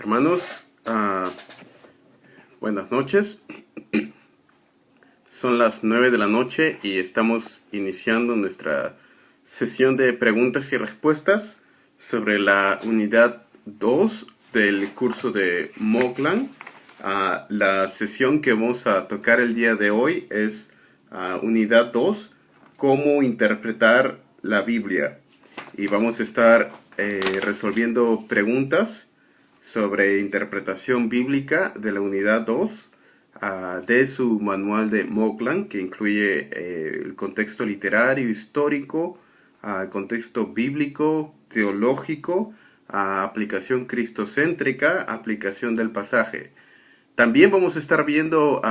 Hermanos, buenas noches. Son las 9 de la noche y estamos iniciando nuestra sesión de preguntas y respuestas sobre la unidad 2 del curso de Moklan. La sesión que vamos a tocar el día de hoy es unidad 2, cómo interpretar la Biblia. Y vamos a estar resolviendo preguntas sobre interpretación bíblica de la unidad 2 de su manual de Moklan, que incluye el contexto literario, histórico, contexto bíblico, teológico, aplicación cristocéntrica, aplicación del pasaje. También vamos a estar viendo,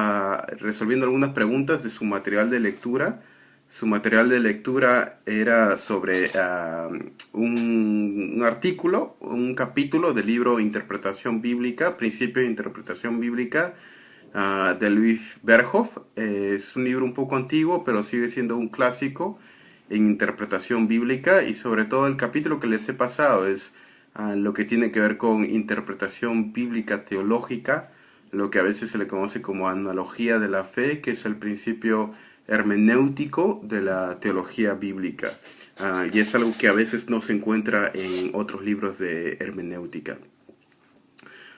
resolviendo algunas preguntas de su material de lectura. Su material de lectura era sobre un artículo, un capítulo del libro Interpretación Bíblica, Principio de Interpretación Bíblica, de Luis Berhoff. Es un libro un poco antiguo, pero sigue siendo un clásico en interpretación bíblica, y sobre todo el capítulo que les he pasado es lo que tiene que ver con interpretación bíblica teológica, lo que a veces se le conoce como analogía de la fe, que es el principio hermenéutico de la teología bíblica. Y es algo que a veces no se encuentra en otros libros de hermenéutica.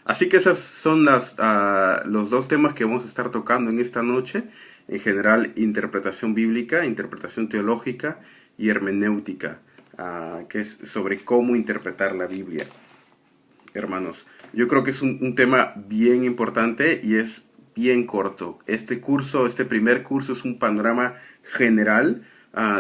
Así que esas son los dos temas que vamos a estar tocando en esta noche. En general, interpretación bíblica, interpretación teológica y hermenéutica, que es sobre cómo interpretar la Biblia. Hermanos, yo creo que es un tema bien importante y es bien corto. Este primer curso es un panorama general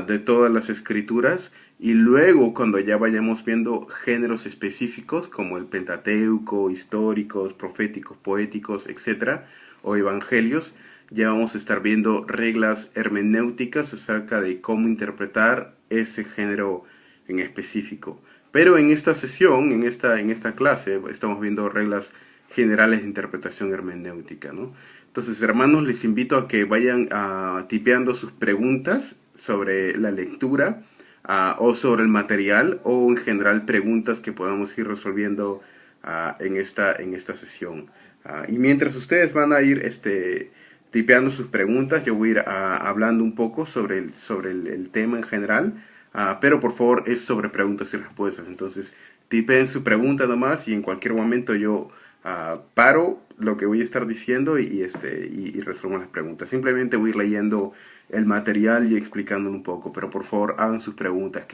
de todas las escrituras, y luego cuando ya vayamos viendo géneros específicos como el Pentateuco, históricos, proféticos, poéticos, etcétera, o evangelios, ya vamos a estar viendo reglas hermenéuticas acerca de cómo interpretar ese género en específico. Pero en esta sesión, en esta clase, estamos viendo reglas generales de interpretación hermenéutica, ¿no? Entonces, hermanos, les invito a que vayan tipeando sus preguntas sobre la lectura, o sobre el material, o en general preguntas que podamos ir resolviendo en esta sesión. Y mientras ustedes van a ir tipeando sus preguntas, yo voy a ir hablando un poco sobre el tema en general. Pero por favor es sobre preguntas y respuestas. Entonces tipeen su pregunta nomás y en cualquier momento yo paro lo que voy a estar diciendo y resuelvo las preguntas. Simplemente voy a ir leyendo el material y explicándolo un poco, pero por favor hagan sus preguntas,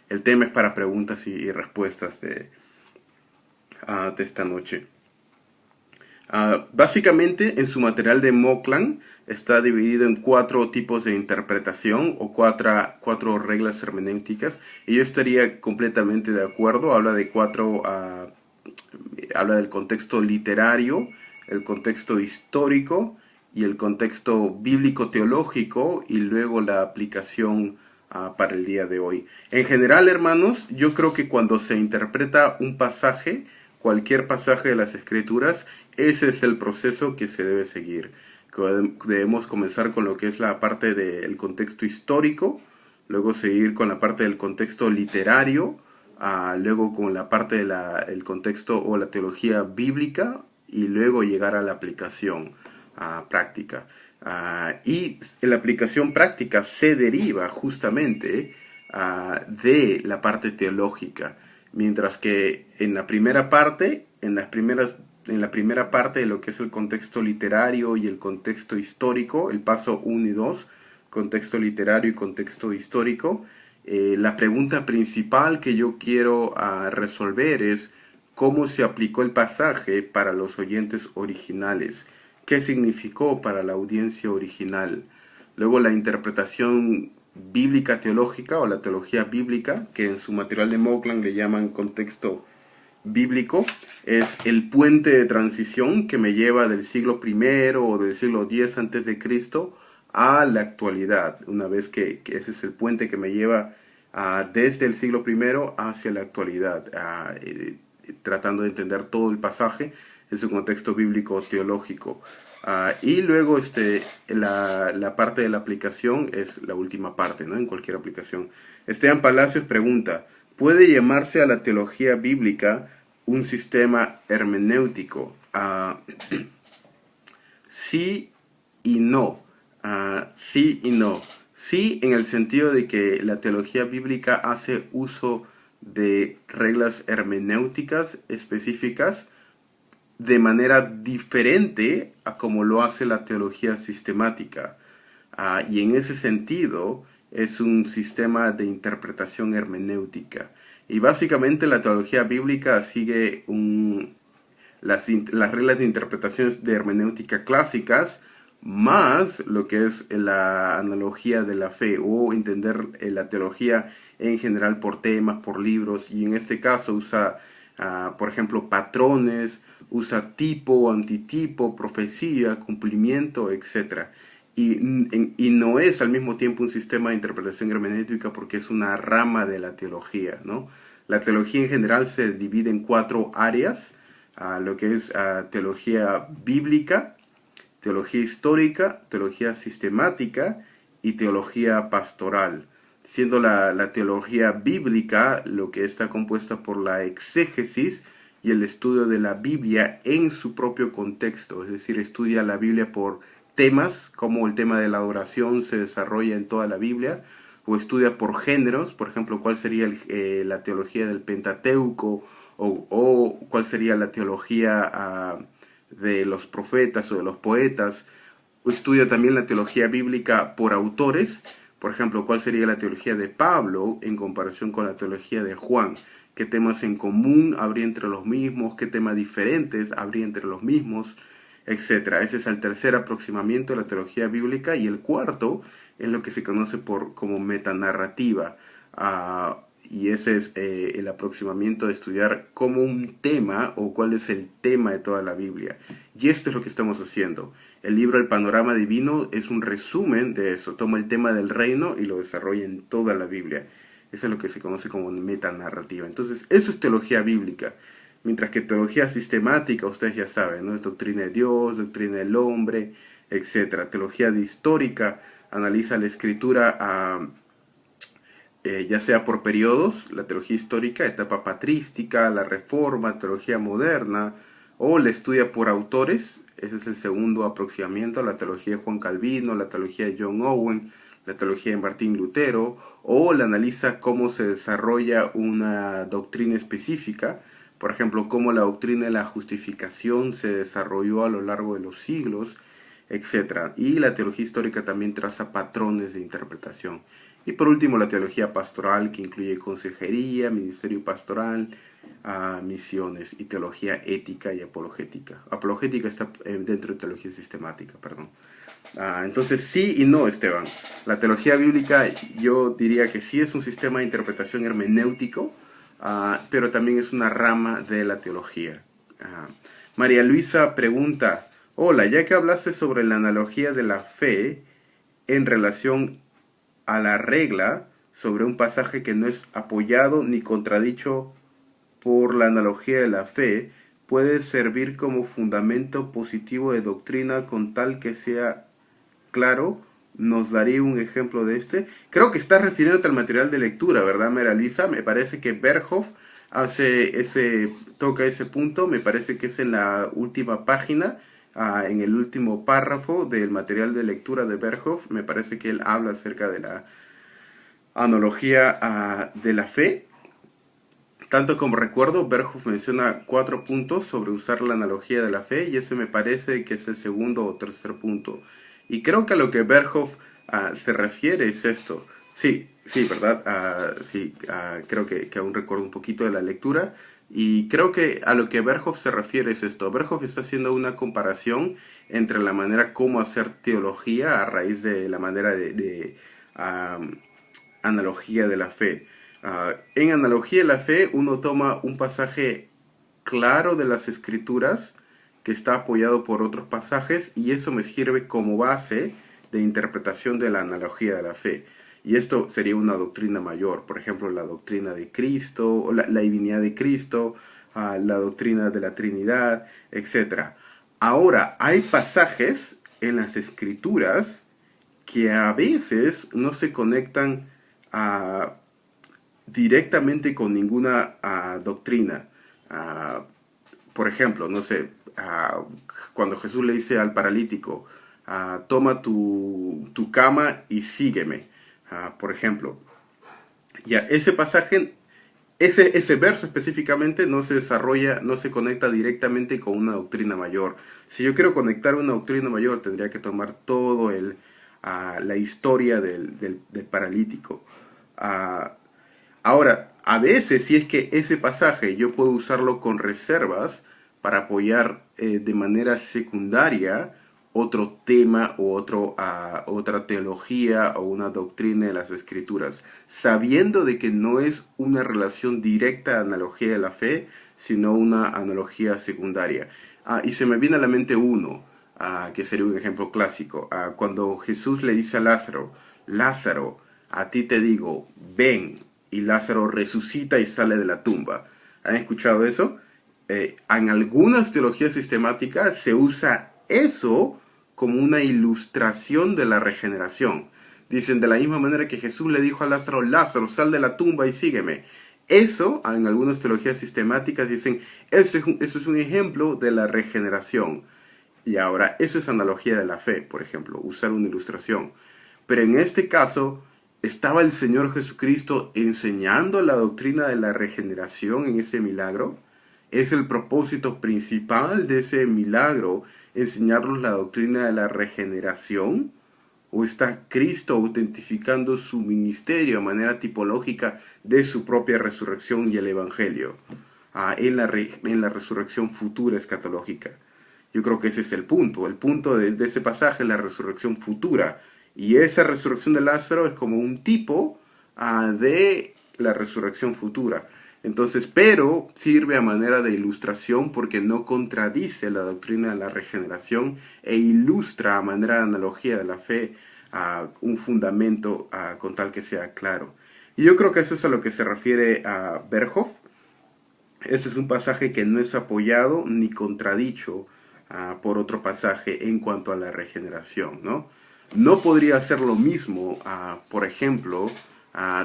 el tema es para preguntas y respuestas de esta noche. Básicamente en su material de Moklan está dividido en 4 tipos de interpretación, o cuatro reglas hermenéuticas, y yo estaría completamente de acuerdo. Habla de habla del contexto literario, el contexto histórico y el contexto bíblico teológico, y luego la aplicación para el día de hoy. En general, hermanos, yo creo que cuando se interpreta un pasaje, cualquier pasaje de las Escrituras, ese es el proceso que se debe seguir. Debemos comenzar con lo que es la parte del contexto histórico, luego seguir con la parte del contexto literario, luego con la parte del contexto o la teología bíblica, y luego llegar a la aplicación práctica. Y la aplicación práctica se deriva justamente de la parte teológica. Mientras que en la primera parte, en la primera parte de lo que es el contexto literario y el contexto histórico, el paso 1 y 2, contexto literario y contexto histórico, la pregunta principal que yo quiero resolver es cómo se aplicó el pasaje para los oyentes originales, qué significó para la audiencia original. Luego la interpretación bíblica teológica o la teología bíblica, que en su material de Moklan le llaman contexto bíblico, es el puente de transición que me lleva del siglo I o del siglo X antes de Cristo a la actualidad. Una vez que ese es el puente que me lleva desde el siglo I hacia la actualidad, tratando de entender todo el pasaje en su contexto bíblico teológico. Y luego la parte de la aplicación es la última parte, ¿no? En cualquier aplicación. Esteban Palacios pregunta: ¿puede llamarse a la teología bíblica un sistema hermenéutico. Sí y no. Sí y no. Sí, en el sentido de que la teología bíblica hace uso de reglas hermenéuticas específicas de manera diferente a como lo hace la teología sistemática. Y en ese sentido es un sistema de interpretación hermenéutica. Y básicamente la teología bíblica sigue las reglas de interpretación de hermenéutica clásicas, más lo que es la analogía de la fe o entender la teología en general por temas, por libros, y en este caso usa, por ejemplo, patrones, usa tipo, antitipo, profecía, cumplimiento, etcétera. Y no es al mismo tiempo un sistema de interpretación hermenéutica porque es una rama de la teología, ¿no? La teología en general se divide en 4 áreas, lo que es teología bíblica, teología histórica, teología sistemática y teología pastoral. Siendo la teología bíblica lo que está compuesta por la exégesis y el estudio de la Biblia en su propio contexto, es decir, estudia la Biblia por temas, como el tema de la adoración se desarrolla en toda la Biblia, o estudia por géneros, por ejemplo, cuál sería la teología del Pentateuco, o cuál sería la teología de los profetas o de los poetas. Estudia también la teología bíblica por autores, por ejemplo, cuál sería la teología de Pablo en comparación con la teología de Juan, qué temas en común habría entre los mismos, qué temas diferentes habría entre los mismos, etcétera. Ese es el tercer aproximamiento de la teología bíblica, y el cuarto es lo que se conoce como metanarrativa. Y ese es el aproximamiento de estudiar como un tema o cuál es el tema de toda la Biblia. Y esto es lo que estamos haciendo. El libro El Panorama Divino es un resumen de eso. Toma el tema del reino y lo desarrolla en toda la Biblia. Eso es lo que se conoce como metanarrativa. Entonces, eso es teología bíblica. Mientras que teología sistemática, ustedes ya saben, ¿no? Es doctrina de Dios, doctrina del hombre, etcétera. Teología histórica analiza la escritura ya sea por periodos, la teología histórica, etapa patrística, la reforma, teología moderna, o la estudia por autores. Ese es el segundo aproximamiento, la teología de Juan Calvino, la teología de John Owen, la teología de Martín Lutero, o la analiza cómo se desarrolla una doctrina específica, por ejemplo, cómo la doctrina de la justificación se desarrolló a lo largo de los siglos, etcétera. Y la teología histórica también traza patrones de interpretación. Y por último, la teología pastoral, que incluye consejería, ministerio pastoral, misiones, y teología ética y apologética. Apologética está dentro de teología sistemática, perdón. Entonces, sí y no, Esteban. La teología bíblica, yo diría que sí es un sistema de interpretación hermenéutico, pero también es una rama de la teología. María Luisa pregunta: hola, ya que hablaste sobre la analogía de la fe en relación a la regla sobre un pasaje que no es apoyado ni contradicho por la analogía de la fe, puede servir como fundamento positivo de doctrina con tal que sea claro. ¿Nos daría un ejemplo de este? Creo que estás refiriéndote al material de lectura, ¿verdad, Mera Lisa? Me parece que Berhoff toca ese punto, me parece que es en la última página, en el último párrafo del material de lectura de Berhoff. Me parece que él habla acerca de la analogía de la fe. Tanto como recuerdo, Berhoff menciona 4 puntos sobre usar la analogía de la fe, y ese me parece que es el segundo o tercer punto. Y creo que a lo que Berhoff se refiere es esto. Sí, sí, ¿verdad? Sí, creo que aún recuerdo un poquito de la lectura. Y creo que a lo que Berhoff se refiere es esto. Berhoff está haciendo una comparación entre la manera como hacer teología a raíz de la manera de analogía de la fe. En analogía de la fe, uno toma un pasaje claro de las escrituras que está apoyado por otros pasajes, y eso me sirve como base de interpretación de la analogía de la fe. Y esto sería una doctrina mayor, por ejemplo, la doctrina de Cristo, o la divinidad de Cristo, la doctrina de la Trinidad, etc. Ahora, hay pasajes en las escrituras que a veces no se conectan directamente con ninguna doctrina. Ah, por ejemplo, no sé, cuando Jesús le dice al paralítico, toma tu cama y sígueme, por ejemplo. Ya, ese pasaje, ese verso específicamente no se desarrolla, no se conecta directamente con una doctrina mayor. Si yo quiero conectar una doctrina mayor, tendría que tomar todo la historia del paralítico. Ah, Ahora, a veces, si es que ese pasaje yo puedo usarlo con reservas para apoyar de manera secundaria otro tema o otra teología o una doctrina de las escrituras, sabiendo de que no es una relación directa analogía de la fe, sino una analogía secundaria. Y se me viene a la mente uno, que sería un ejemplo clásico, cuando Jesús le dice a Lázaro, Lázaro, a ti te digo, ven, y Lázaro resucita y sale de la tumba. ¿Han escuchado eso? En algunas teologías sistemáticas se usa eso como una ilustración de la regeneración. Dicen, de la misma manera que Jesús le dijo a Lázaro, Lázaro, sal de la tumba y sígueme. Eso, en algunas teologías sistemáticas dicen, eso es un ejemplo de la regeneración. Y ahora, eso es analogía de la fe, por ejemplo, usar una ilustración. Pero en este caso, ¿estaba el Señor Jesucristo enseñando la doctrina de la regeneración en ese milagro? ¿Es el propósito principal de ese milagro enseñarnos la doctrina de la regeneración? ¿O está Cristo autentificando su ministerio de manera tipológica de su propia resurrección y el Evangelio en la resurrección futura escatológica? Yo creo que ese es el punto de ese pasaje es la resurrección futura. Y esa resurrección de Lázaro es como un tipo de la resurrección futura. Entonces, pero sirve a manera de ilustración porque no contradice la doctrina de la regeneración e ilustra a manera de analogía de la fe un fundamento con tal que sea claro. Y yo creo que eso es a lo que se refiere a Berhoff. Ese es un pasaje que no es apoyado ni contradicho por otro pasaje en cuanto a la regeneración, ¿no? No podría ser lo mismo, por ejemplo,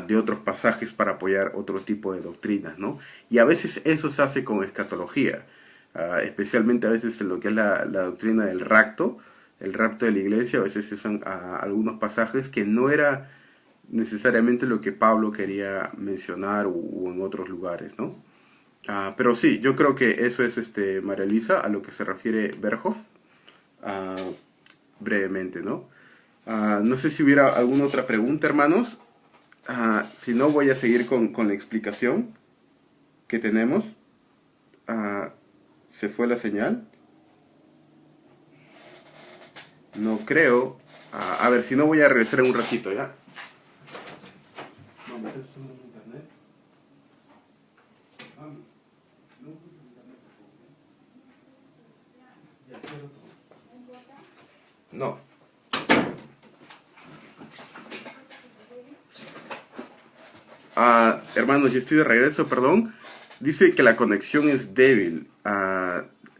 de otros pasajes para apoyar otro tipo de doctrinas, ¿no? Y a veces eso se hace con escatología, especialmente a veces en lo que es la doctrina del rapto, el rapto de la iglesia, a veces se usan algunos pasajes que no era necesariamente lo que Pablo quería mencionar o en otros lugares, ¿no? Pero sí, yo creo que eso es María Luisa, a lo que se refiere Berhoff, ah, brevemente, ¿no? No sé si hubiera alguna otra pregunta, hermanos. Si no, voy a seguir con la explicación que tenemos. Ah, ¿Se fue la señal? No creo. A ver, si no, voy a regresar en un ratito, ¿ya? No. Hermanos, ya estoy de regreso, perdón. Dice que la conexión es débil.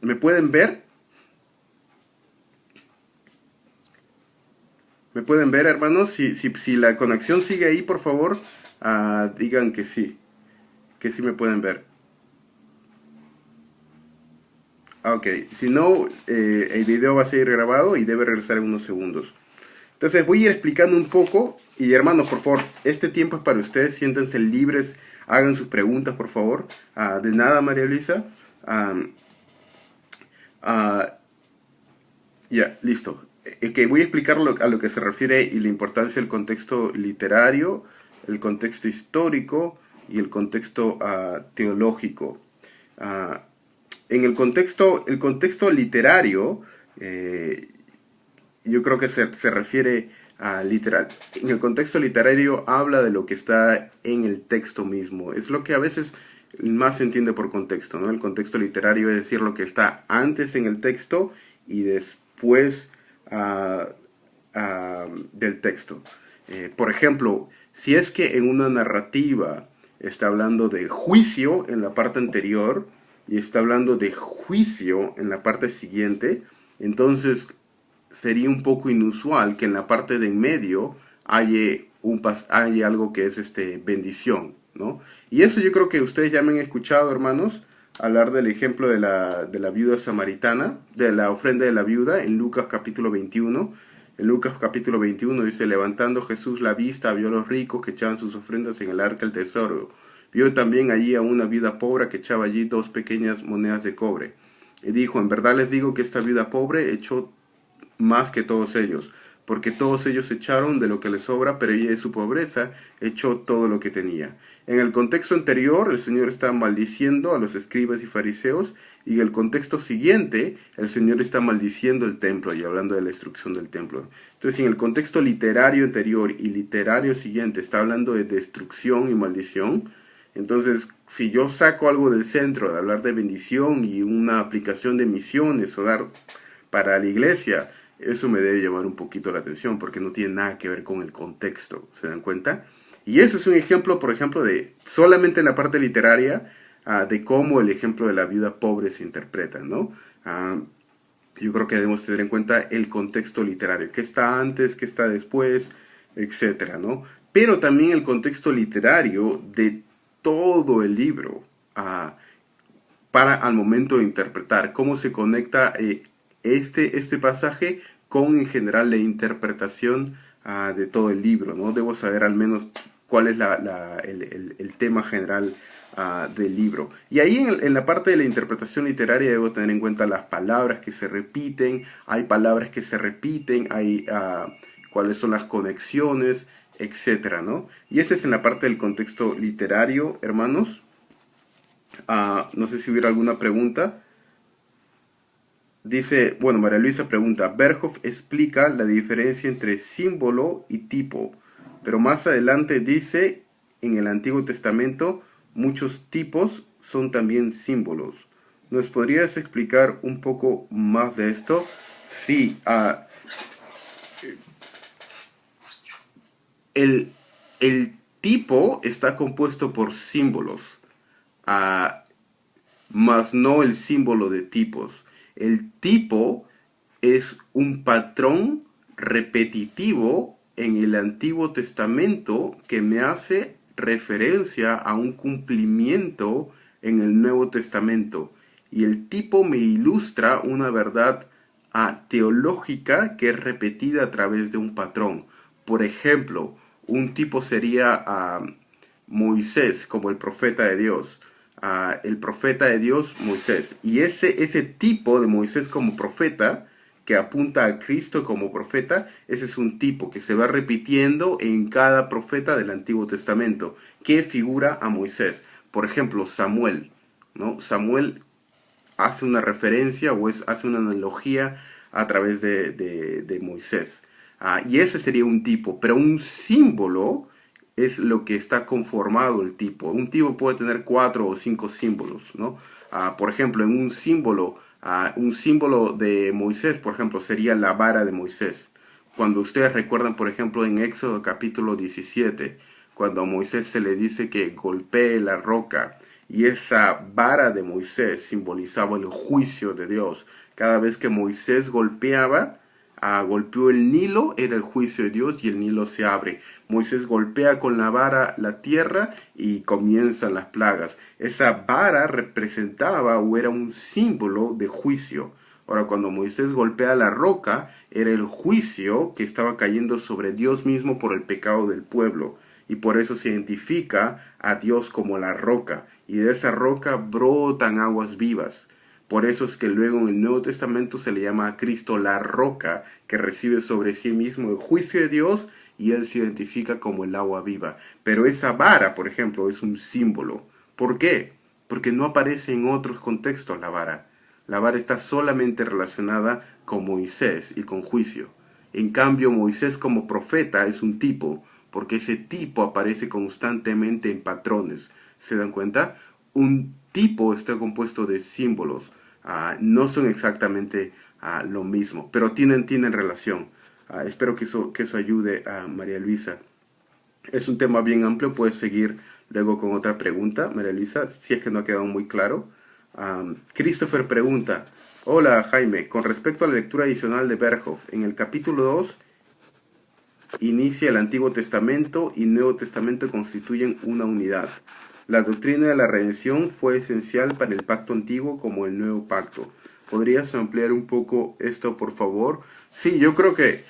¿Me pueden ver? ¿Me pueden ver, hermanos? Si la conexión sigue ahí, por favor, digan que sí me pueden ver. Ok, si no, el video va a seguir grabado y debe regresar en unos segundos. Entonces voy a ir explicando un poco y hermanos, por favor, este tiempo es para ustedes, siéntense libres, hagan sus preguntas, por favor. De nada, María Luisa. Um, Ya, listo. Que voy a explicar a lo que se refiere y la importancia del contexto literario, el contexto histórico y el contexto teológico. Ah, en el contexto literario, yo creo que se refiere a literal. En el contexto literario habla de lo que está en el texto mismo. Es lo que a veces más se entiende por contexto, ¿no? El contexto literario es decir lo que está antes en el texto y después del texto. Por ejemplo, si es que en una narrativa está hablando de juicio en la parte anterior y está hablando de juicio en la parte siguiente, entonces sería un poco inusual que en la parte de en medio haya algo que es bendición, ¿no? Y eso yo creo que ustedes ya me han escuchado, hermanos, hablar del ejemplo de la viuda samaritana, de la ofrenda de la viuda en Lucas capítulo 21. En Lucas capítulo 21 dice, levantando Jesús la vista, vio a los ricos que echaban sus ofrendas en el arca del tesoro. Vio también allí a una viuda pobre que echaba allí 2 pequeñas monedas de cobre. Y dijo, en verdad les digo que esta viuda pobre echó más que todos ellos, porque todos ellos echaron de lo que les sobra, pero ella de su pobreza echó todo lo que tenía. En el contexto anterior, el Señor está maldiciendo a los escribas y fariseos, y en el contexto siguiente, el Señor está maldiciendo el templo y hablando de la destrucción del templo. Entonces, en el contexto literario anterior y literario siguiente está hablando de destrucción y maldición. Entonces, si yo saco algo del centro de hablar de bendición y una aplicación de misiones o dar para la iglesia, eso me debe llamar un poquito la atención porque no tiene nada que ver con el contexto, ¿se dan cuenta? Y ese es un ejemplo, por ejemplo, de solamente en la parte literaria, de cómo el ejemplo de la viuda pobre se interpreta, ¿no? Yo creo que debemos tener en cuenta el contexto literario, qué está antes, qué está después, etcétera, ¿no? Pero también el contexto literario de todo el libro, para al momento de interpretar, cómo se conecta este pasaje con en general la interpretación de todo el libro, ¿no? Debo saber al menos cuál es el tema general del libro. Y ahí en la parte de la interpretación literaria debo tener en cuenta las palabras que se repiten, hay palabras que se repiten, hay cuáles son las conexiones, etcétera, ¿no? Y ese es en la parte del contexto literario, hermanos. No sé si hubiera alguna pregunta. Dice, bueno, María Luisa pregunta, Berhoff explica la diferencia entre símbolo y tipo, pero más adelante dice, en el Antiguo Testamento, muchos tipos son también símbolos. ¿Nos podrías explicar un poco más de esto? Sí, el tipo está compuesto por símbolos. Más no el símbolo de tipos. El tipo es un patrón repetitivo en el Antiguo Testamento que me hace referencia a un cumplimiento en el Nuevo Testamento. Y el tipo me ilustra una verdad teológica que es repetida a través de un patrón. Por ejemplo, un tipo sería Moisés como el profeta de Dios. El profeta de Dios, Moisés. Y ese tipo de Moisés como profeta, que apunta a Cristo como profeta, ese es un tipo que se va repitiendo en cada profeta del Antiguo Testamento, que figura a Moisés. Por ejemplo, Samuel, ¿no? Samuel hace una referencia o hace una analogía a través de Moisés. Y ese sería un tipo, pero un símbolo es lo que está conformado el tipo. Un tipo puede tener 4 o 5 símbolos, ¿no? Por ejemplo, en un símbolo de Moisés, por ejemplo, sería la vara de Moisés. Cuando ustedes recuerdan, por ejemplo, en Éxodo capítulo 17, cuando a Moisés se le dice que golpee la roca, y esa vara de Moisés simbolizaba el juicio de Dios. Cada vez que Moisés golpeó el Nilo, era el juicio de Dios y el Nilo se abre. Moisés golpea con la vara la tierra y comienzan las plagas. Esa vara representaba o era un símbolo de juicio. Ahora, cuando Moisés golpea la roca, era el juicio que estaba cayendo sobre Dios mismo por el pecado del pueblo. Y por eso se identifica a Dios como la roca. Y de esa roca brotan aguas vivas. Por eso es que luego en el Nuevo Testamento se le llama a Cristo la roca, que recibe sobre sí mismo el juicio de Dios y él se identifica como el agua viva. Pero esa vara, por ejemplo, es un símbolo. ¿Por qué? Porque no aparece en otros contextos la vara. La vara está solamente relacionada con Moisés y con juicio. En cambio, Moisés como profeta es un tipo, porque ese tipo aparece constantemente en patrones. ¿Se dan cuenta? Un tipo está compuesto de símbolos. No son exactamente lo mismo, pero tienen relación. Espero que eso ayude a María Luisa. Es un tema bien amplio, puedes seguir luego con otra pregunta, María Luisa, si es que no ha quedado muy claro. Christopher pregunta, hola Jaime, con respecto a la lectura adicional de Berhoff, en el capítulo 2 inicia el Antiguo Testamento y Nuevo Testamento constituyen una unidad. La doctrina de la redención fue esencial para el pacto antiguo como el nuevo pacto. ¿Podrías ampliar un poco esto, por favor? Sí, yo creo que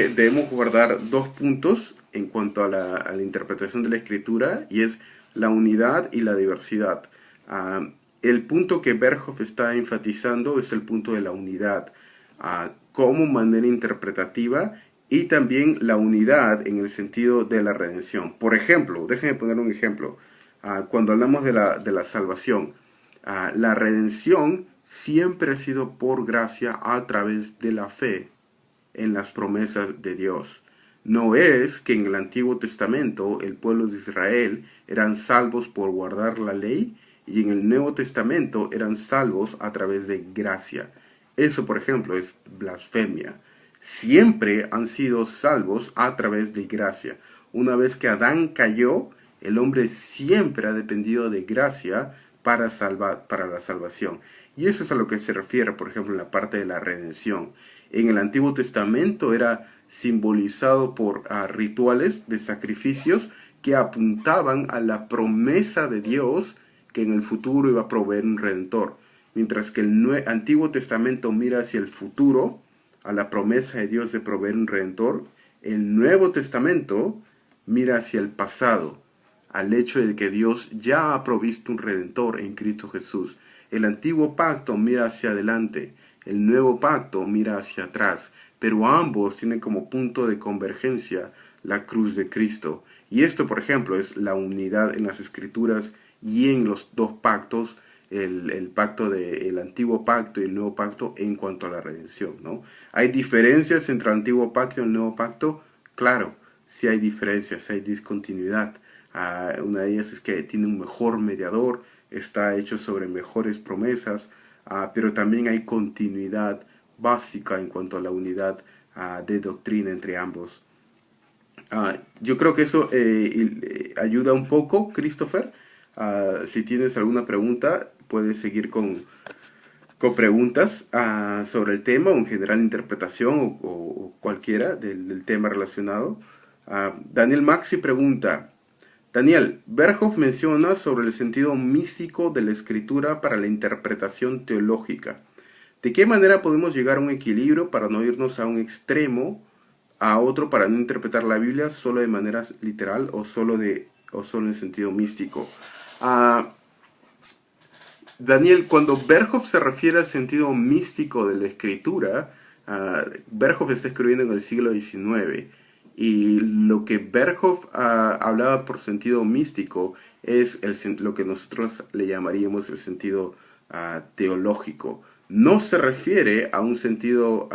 debemos guardar dos puntos en cuanto a la interpretación de la escritura, y es la unidad y la diversidad. Ah, el punto que Berhoff está enfatizando es el punto de la unidad, como manera interpretativa, y también la unidad en el sentido de la redención. Por ejemplo, déjenme poner un ejemplo. Cuando hablamos de la salvación, la redención siempre ha sido por gracia a través de la fe en las promesas de Dios. No es que en el Antiguo Testamento el pueblo de Israel eran salvos por guardar la ley y en el Nuevo Testamento eran salvos a través de gracia. Eso, por ejemplo, es blasfemia. Siempre han sido salvos a través de gracia. Una vez que Adán cayó, el hombre siempre ha dependido de gracia para la salvación. Y eso es a lo que se refiere, por ejemplo, en la parte de la redención. En el Antiguo Testamento era simbolizado por rituales de sacrificios que apuntaban a la promesa de Dios que en el futuro iba a proveer un redentor. Mientras que el Antiguo Testamento mira hacia el futuro, a la promesa de Dios de proveer un redentor, el Nuevo Testamento mira hacia el pasado, al hecho de que Dios ya ha provisto un redentor en Cristo Jesús. El antiguo pacto mira hacia adelante, el nuevo pacto mira hacia atrás, pero ambos tienen como punto de convergencia la cruz de Cristo. Y esto, por ejemplo, es la unidad en las Escrituras y en los dos pactos, el pacto del antiguo pacto y el nuevo pacto en cuanto a la redención, ¿no? ¿Hay diferencias entre el antiguo pacto y el nuevo pacto? Claro, sí hay diferencias, hay discontinuidad. Una de ellas es que tiene un mejor mediador, está hecho sobre mejores promesas, pero también hay continuidad básica en cuanto a la unidad de doctrina entre ambos. Yo creo que eso ayuda un poco, Christopher. Si tienes alguna pregunta, puedes seguir con preguntas sobre el tema o en general interpretación o cualquiera del tema relacionado. Daniel Maxi pregunta, Daniel, Berhoff menciona sobre el sentido místico de la escritura para la interpretación teológica. ¿De qué manera podemos llegar a un equilibrio para no irnos a un extremo, a otro para no interpretar la Biblia solo de manera literal o solo en sentido místico? Daniel, cuando Berhoff se refiere al sentido místico de la escritura, Berhoff está escribiendo en el siglo XIX, y lo que Berhoff hablaba por sentido místico es lo que nosotros le llamaríamos el sentido teológico. No se refiere a un sentido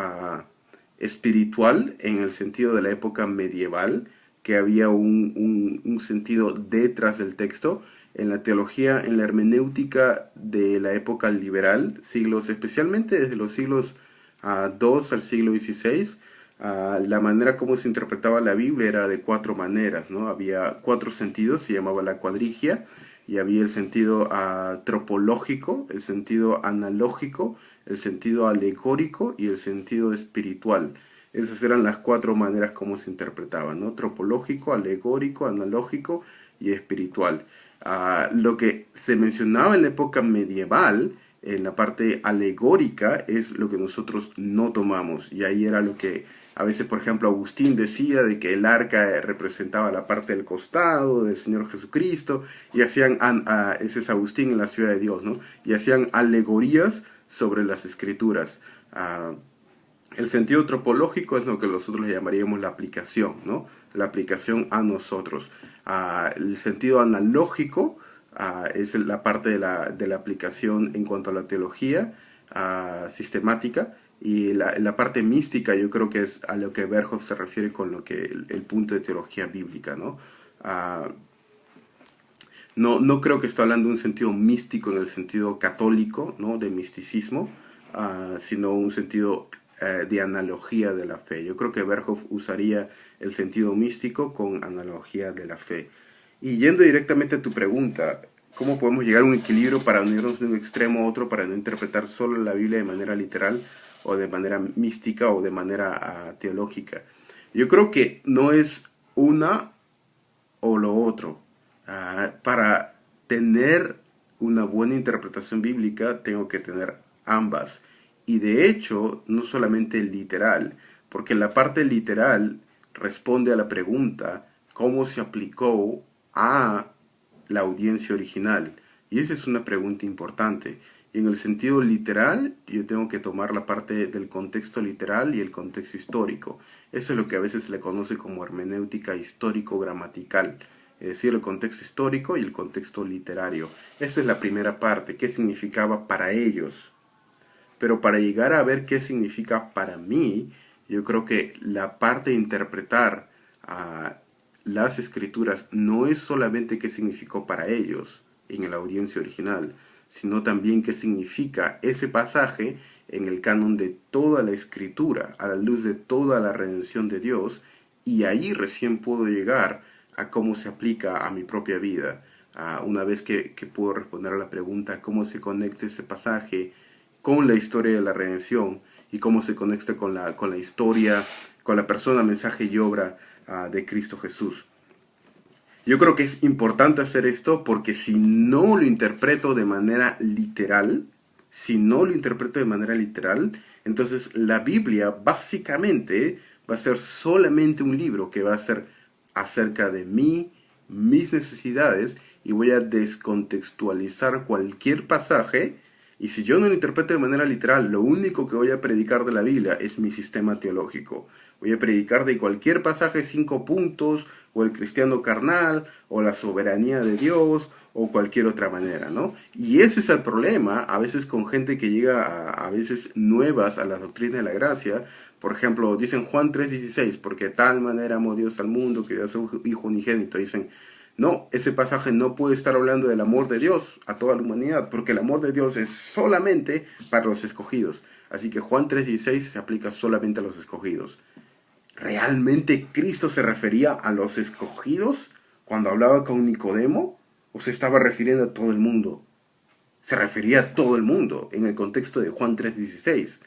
espiritual en el sentido de la época medieval, que había un sentido detrás del texto. En la teología, en la hermenéutica de la época liberal, especialmente desde los siglos II al siglo XVI, la manera como se interpretaba la Biblia era de cuatro maneras, ¿no? Había cuatro sentidos, se llamaba la cuadrigia, y había el sentido tropológico, el sentido analógico, el sentido alegórico y el sentido espiritual. Esas eran las cuatro maneras como se interpretaban, ¿no? Tropológico, alegórico, analógico y espiritual. Lo que se mencionaba en la época medieval, en la parte alegórica, es lo que nosotros no tomamos. Y ahí era lo que a veces, por ejemplo, Agustín decía de que el arca representaba la parte del costado del Señor Jesucristo, y hacían, ese es Agustín en la ciudad de Dios, ¿no? Y hacían alegorías sobre las escrituras. El sentido tropológico es lo que nosotros le llamaríamos la aplicación, ¿no? La aplicación a nosotros. El sentido analógico es la parte de la aplicación en cuanto a la teología sistemática, y la parte mística yo creo que es a lo que Berhoff se refiere con lo que el punto de teología bíblica, ¿no? No creo que esté hablando de un sentido místico en el sentido católico, ¿no? De misticismo, sino un sentido de analogía de la fe. Yo creo que Berhoff usaría el sentido místico con analogía de la fe. Y yendo directamente a tu pregunta, ¿cómo podemos llegar a un equilibrio para no irnos de un extremo a otro, para no interpretar solo la Biblia de manera literal o de manera mística o de manera teológica? Yo creo que no es una o lo otro. Para tener una buena interpretación bíblica tengo que tener ambas. Y de hecho, no solamente literal, porque la parte literal responde a la pregunta cómo se aplicó a la audiencia original. Y esa es una pregunta importante. Y en el sentido literal, yo tengo que tomar la parte del contexto literal y el contexto histórico. Eso es lo que a veces se le conoce como hermenéutica histórico-gramatical, es decir, el contexto histórico y el contexto literario. Esa es la primera parte, qué significaba para ellos. Pero para llegar a ver qué significa para mí, yo creo que la parte de interpretar las escrituras no es solamente qué significó para ellos en la audiencia original, sino también qué significa ese pasaje en el canon de toda la escritura, a la luz de toda la redención de Dios, y ahí recién puedo llegar a cómo se aplica a mi propia vida. Una vez que puedo responder a la pregunta cómo se conecta ese pasaje con la historia de la redención y cómo se conecta con la historia, con la persona, mensaje y obra de Cristo Jesús. Yo creo que es importante hacer esto porque si no lo interpreto de manera literal, entonces la Biblia básicamente va a ser solamente un libro que va a ser acerca de mí, mis necesidades, y voy a descontextualizar cualquier pasaje. Y si yo no lo interpreto de manera literal, lo único que voy a predicar de la Biblia es mi sistema teológico. Voy a predicar de cualquier pasaje 5 puntos, o el cristiano carnal, o la soberanía de Dios, o cualquier otra manera, ¿no? Y ese es el problema, a veces con gente que llega a veces nuevas a la doctrina de la gracia. Por ejemplo, dicen Juan 3:16, porque de tal manera amó Dios al mundo que dio a su Hijo unigénito. Dicen, no, ese pasaje no puede estar hablando del amor de Dios a toda la humanidad, porque el amor de Dios es solamente para los escogidos. Así que Juan 3:16 se aplica solamente a los escogidos. ¿Realmente Cristo se refería a los escogidos cuando hablaba con Nicodemo? ¿O se estaba refiriendo a todo el mundo? Se refería a todo el mundo en el contexto de Juan 3:16.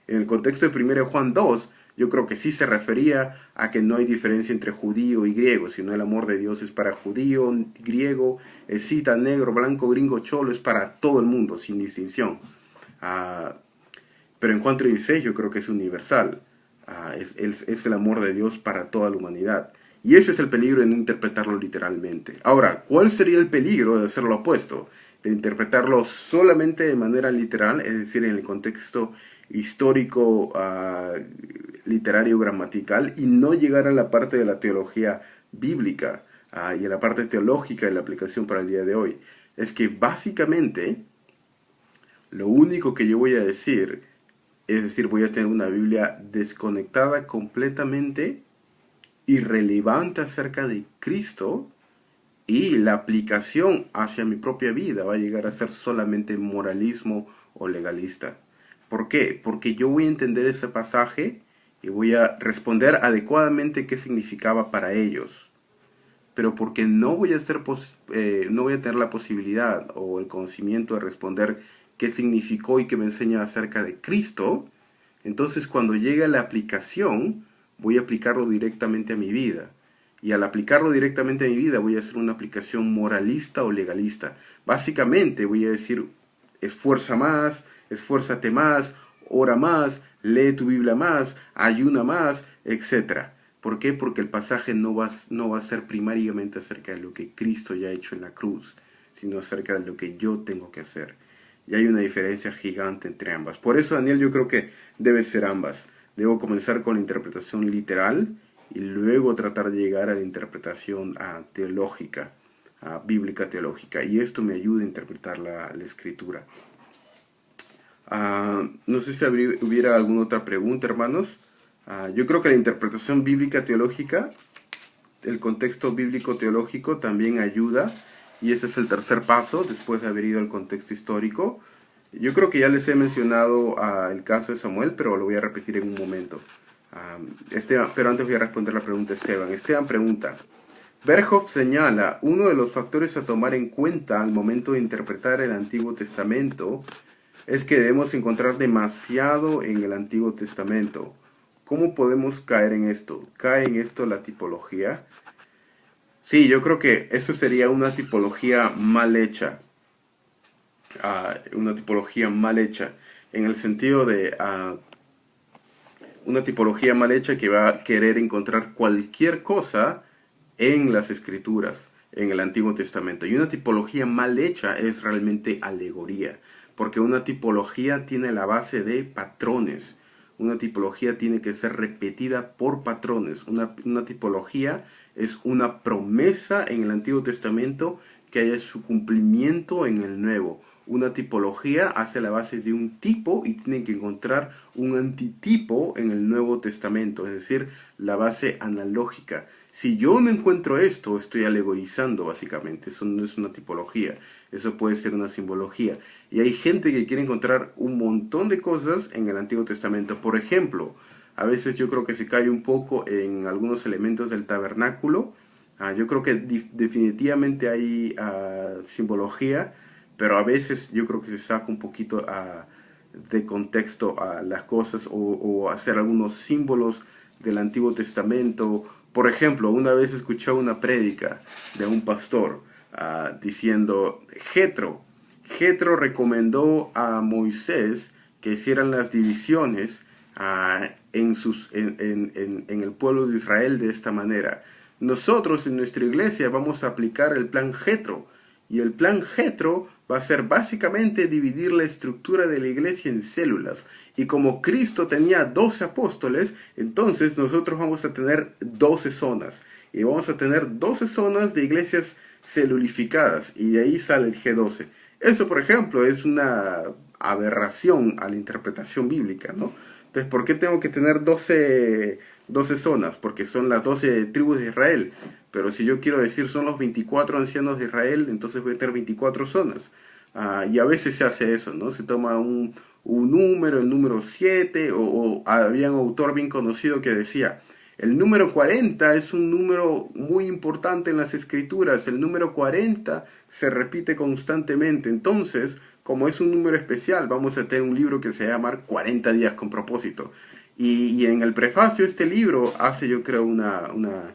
En el contexto de 1 Juan 2, yo creo que sí se refería a que no hay diferencia entre judío y griego, sino el amor de Dios es para judío, griego, escita, negro, blanco, gringo, cholo, es para todo el mundo, sin distinción. Ah, pero en Juan 3:16 yo creo que es universal. Es el amor de Dios para toda la humanidad. Y ese es el peligro de no interpretarlo literalmente. Ahora, ¿cuál sería el peligro de hacer lo opuesto? De interpretarlo solamente de manera literal, es decir, en el contexto histórico, literario, gramatical, y no llegar a la parte de la teología bíblica y a la parte teológica de la aplicación para el día de hoy. Es que básicamente lo único que yo voy a decir, es decir, voy a tener una Biblia desconectada completamente, irrelevante acerca de Cristo, y la aplicación hacia mi propia vida va a llegar a ser solamente moralismo o legalista. ¿Por qué? Porque yo voy a entender ese pasaje y voy a responder adecuadamente qué significaba para ellos. Pero porque no voy a tener la posibilidad o el conocimiento de responder qué significó y qué me enseña acerca de Cristo, entonces cuando llegue a la aplicación, voy a aplicarlo directamente a mi vida. Y al aplicarlo directamente a mi vida, voy a hacer una aplicación moralista o legalista. Básicamente voy a decir, esfuérzate más, ora más, lee tu Biblia más, ayuna más, etcétera. ¿Por qué? Porque el pasaje no va a ser primariamente acerca de lo que Cristo ya ha hecho en la cruz, sino acerca de lo que yo tengo que hacer. Y hay una diferencia gigante entre ambas. Por eso, Daniel, yo creo que debe ser ambas. Debo comenzar con la interpretación literal y luego tratar de llegar a la interpretación teológica, bíblica teológica. Y esto me ayuda a interpretar la escritura. No sé si hubiera alguna otra pregunta, hermanos. Yo creo que la interpretación bíblica teológica, el contexto bíblico teológico también ayuda, y ese es el tercer paso después de haber ido al contexto histórico. Yo creo que ya les he mencionado el caso de Samuel, pero lo voy a repetir en un momento. Pero antes voy a responder la pregunta de Esteban. Esteban pregunta, Berhoff señala, uno de los factores a tomar en cuenta al momento de interpretar el Antiguo Testamento es que debemos encontrar demasiado en el Antiguo Testamento. ¿Cómo podemos caer en esto? ¿Cae en esto la tipología? Sí, yo creo que eso sería una tipología mal hecha, una tipología mal hecha, en el sentido de una tipología mal hecha que va a querer encontrar cualquier cosa en las escrituras, en el Antiguo Testamento. Y una tipología mal hecha es realmente alegoría, porque una tipología tiene la base de patrones. Una tipología tiene que ser repetida por patrones. Una tipología es una promesa en el Antiguo Testamento que haya su cumplimiento en el Nuevo. Una tipología hace la base de un tipo y tiene que encontrar un antitipo en el Nuevo Testamento, es decir, la base analógica. Si yo no encuentro esto, estoy alegorizando básicamente, eso no es una tipología, eso puede ser una simbología. Y hay gente que quiere encontrar un montón de cosas en el Antiguo Testamento. Por ejemplo, a veces yo creo que se cae un poco en algunos elementos del tabernáculo. Yo creo que definitivamente hay simbología, pero a veces yo creo que se saca un poquito de contexto a las cosas o hacer algunos símbolos del Antiguo Testamento. Por ejemplo, una vez escuché una prédica de un pastor diciendo, Jetro recomendó a Moisés que hicieran las divisiones en el pueblo de Israel de esta manera. Nosotros en nuestra iglesia vamos a aplicar el plan Jetro, y el plan Jetro va a ser básicamente dividir la estructura de la iglesia en células. Y como Cristo tenía 12 apóstoles, entonces nosotros vamos a tener 12 zonas. Y vamos a tener 12 zonas de iglesias celulificadas. Y de ahí sale el G12. Eso, por ejemplo, es una aberración a la interpretación bíblica, ¿no? Entonces, ¿por qué tengo que tener 12 zonas? Porque son las 12 tribus de Israel. Pero si yo quiero decir son los 24 ancianos de Israel, entonces voy a tener 24 zonas. Y a veces se hace eso, ¿no? Se toma un número, el número 7, o había un autor bien conocido que decía, el número 40 es un número muy importante en las escrituras, el número 40 se repite constantemente, entonces, como es un número especial, vamos a tener un libro que se llama 40 días con propósito. Y en el prefacio de este libro hace, yo creo, una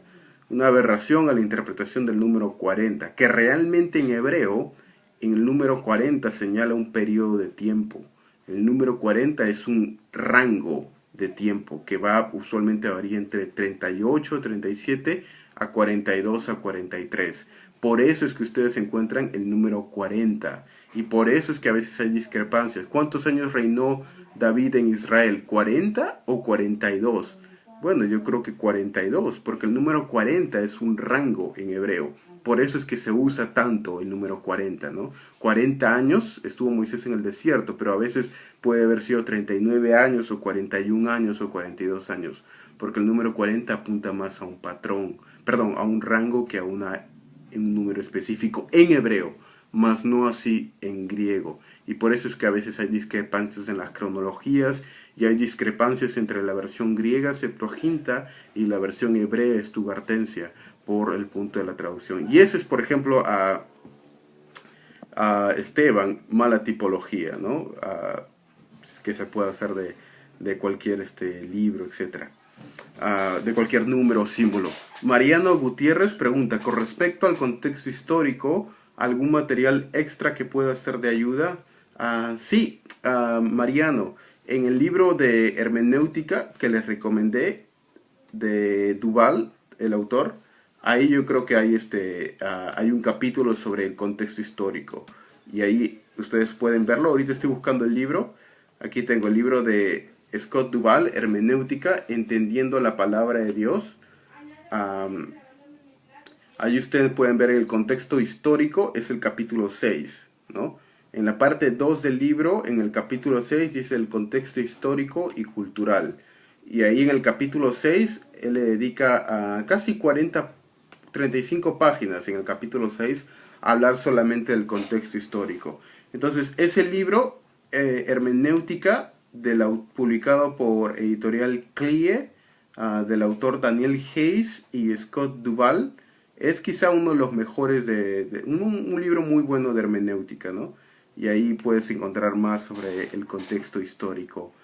aberración a la interpretación del número 40, que realmente en hebreo, en el número 40 señala un periodo de tiempo. El número 40 es un rango de tiempo que va usualmente a variar entre 38, 37 a 42 a 43. Por eso es que ustedes encuentran el número 40 y por eso es que a veces hay discrepancias. ¿Cuántos años reinó David en Israel? ¿40 o 42? Bueno, yo creo que 42, porque el número 40 es un rango en hebreo. Por eso es que se usa tanto el número 40, ¿no? 40 años estuvo Moisés en el desierto, pero a veces puede haber sido 39 años o 41 años o 42 años, porque el número 40 apunta más a un patrón, perdón, a un rango que a un número específico en hebreo, más no así en griego. Y por eso es que a veces hay discrepancias en las cronologías y hay discrepancias entre la versión griega Septuaginta y la versión hebrea Estugartensia por el punto de la traducción. Y ese es, por ejemplo, a Esteban, mala tipología, ¿no? Que se puede hacer de cualquier libro, etcétera. De cualquier número o símbolo. Mariano Gutiérrez pregunta, con respecto al contexto histórico, ¿algún material extra que pueda ser de ayuda? Sí, Mariano, en el libro de hermenéutica que les recomendé, de Duval, el autor, ahí yo creo que hay un capítulo sobre el contexto histórico. Y ahí ustedes pueden verlo. Ahorita estoy buscando el libro. Aquí tengo el libro de Scott Duval, Hermenéutica, Entendiendo la Palabra de Dios. Um, Ahí ustedes pueden ver el contexto histórico, es el capítulo 6, ¿no? En la parte 2 del libro, en el capítulo 6, dice el contexto histórico y cultural. Y ahí en el capítulo 6, él le dedica a casi 35 páginas en el capítulo 6 a hablar solamente del contexto histórico. Entonces, ese libro, Hermenéutica, publicado por editorial CLIE, del autor Daniel Hayes y Scott Duval, es quizá uno de los mejores un libro muy bueno de hermenéutica, ¿no? Y ahí puedes encontrar más sobre el contexto histórico,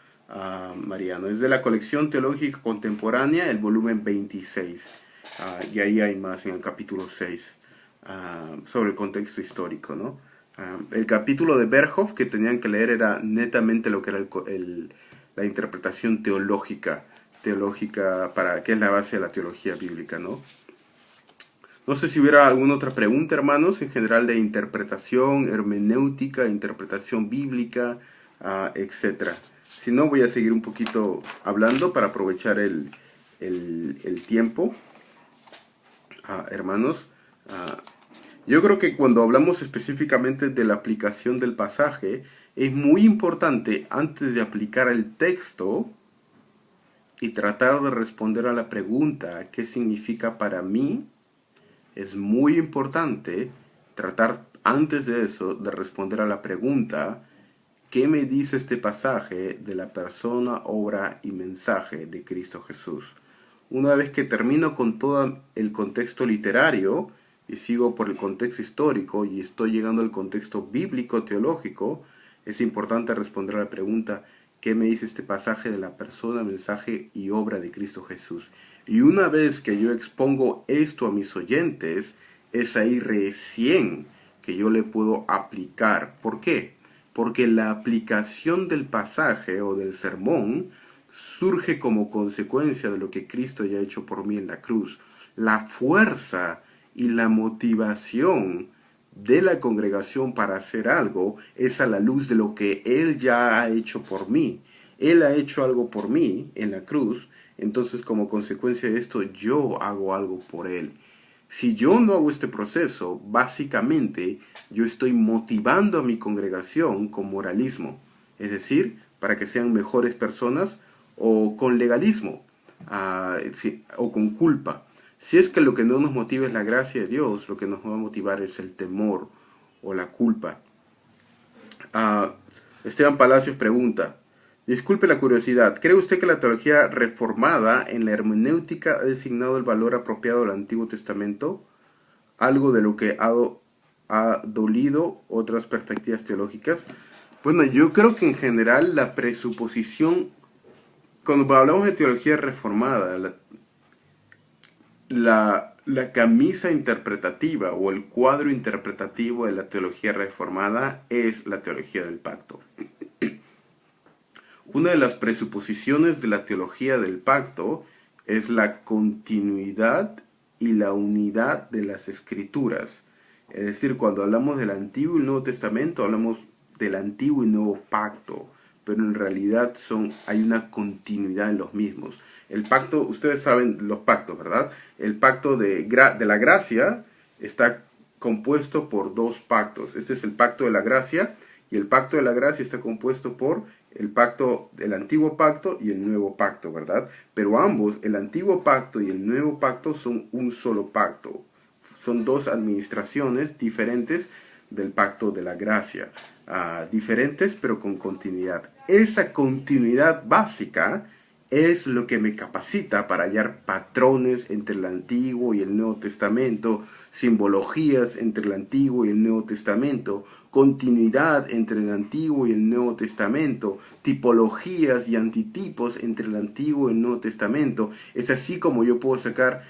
Mariano. Es de la colección teológica contemporánea, el volumen 26. Y ahí hay más en el capítulo 6 sobre el contexto histórico, ¿no? El capítulo de Berhoff que tenían que leer era netamente lo que era la interpretación teológica para que es la base de la teología bíblica, ¿no? No sé si hubiera alguna otra pregunta, hermanos, en general de interpretación, hermenéutica, interpretación bíblica, etcétera. Si no, voy a seguir un poquito hablando para aprovechar el tiempo, hermanos. Yo creo que cuando hablamos específicamente de la aplicación del pasaje, es muy importante, antes de aplicar el texto y tratar de responder a la pregunta, ¿qué significa para mí? Es muy importante tratar antes de eso de responder a la pregunta, ¿qué me dice este pasaje de la persona, obra y mensaje de Cristo Jesús? Una vez que termino con todo el contexto literario y sigo por el contexto histórico y estoy llegando al contexto bíblico teológico, es importante responder a la pregunta, ¿qué me dice este pasaje de la persona, mensaje y obra de Cristo Jesús? Y una vez que yo expongo esto a mis oyentes, es ahí recién que yo le puedo aplicar. ¿Por qué? Porque la aplicación del pasaje o del sermón surge como consecuencia de lo que Cristo ya ha hecho por mí en la cruz. La fuerza y la motivación de la congregación para hacer algo es a la luz de lo que Él ya ha hecho por mí. Él ha hecho algo por mí en la cruz, entonces como consecuencia de esto yo hago algo por Él. Si yo no hago este proceso, básicamente yo estoy motivando a mi congregación con moralismo, es decir, para que sean mejores personas o con legalismo o con culpa. Si es que lo que no nos motiva es la gracia de Dios, lo que nos va a motivar es el temor o la culpa. Esteban Palacios pregunta, disculpe la curiosidad, ¿cree usted que la teología reformada en la hermenéutica ha designado el valor apropiado del Antiguo Testamento? Algo de lo que ha dolido otras perspectivas teológicas. Bueno, yo creo que en general la presuposición, cuando hablamos de teología reformada, la camisa interpretativa o el cuadro interpretativo de la teología reformada es la teología del pacto. Una de las presuposiciones de la teología del pacto es la continuidad y la unidad de las escrituras. Es decir, cuando hablamos del Antiguo y Nuevo Testamento, hablamos del Antiguo y Nuevo Pacto, pero en realidad hay una continuidad en los mismos. El pacto, ustedes saben los pactos, ¿verdad? El pacto de la gracia está compuesto por dos pactos. Este es el pacto de la gracia, y el pacto de la gracia está compuesto por el pacto, el antiguo pacto y el nuevo pacto, ¿verdad? Pero ambos, el antiguo pacto y el nuevo pacto, son un solo pacto. Son dos administraciones diferentes del pacto de la gracia. Diferentes pero con continuidad. Esa continuidad básica es lo que me capacita para hallar patrones entre el Antiguo y el Nuevo Testamento, simbologías entre el Antiguo y el Nuevo Testamento, continuidad entre el Antiguo y el Nuevo Testamento, tipologías y antitipos entre el Antiguo y el Nuevo Testamento. Es así como yo puedo sacar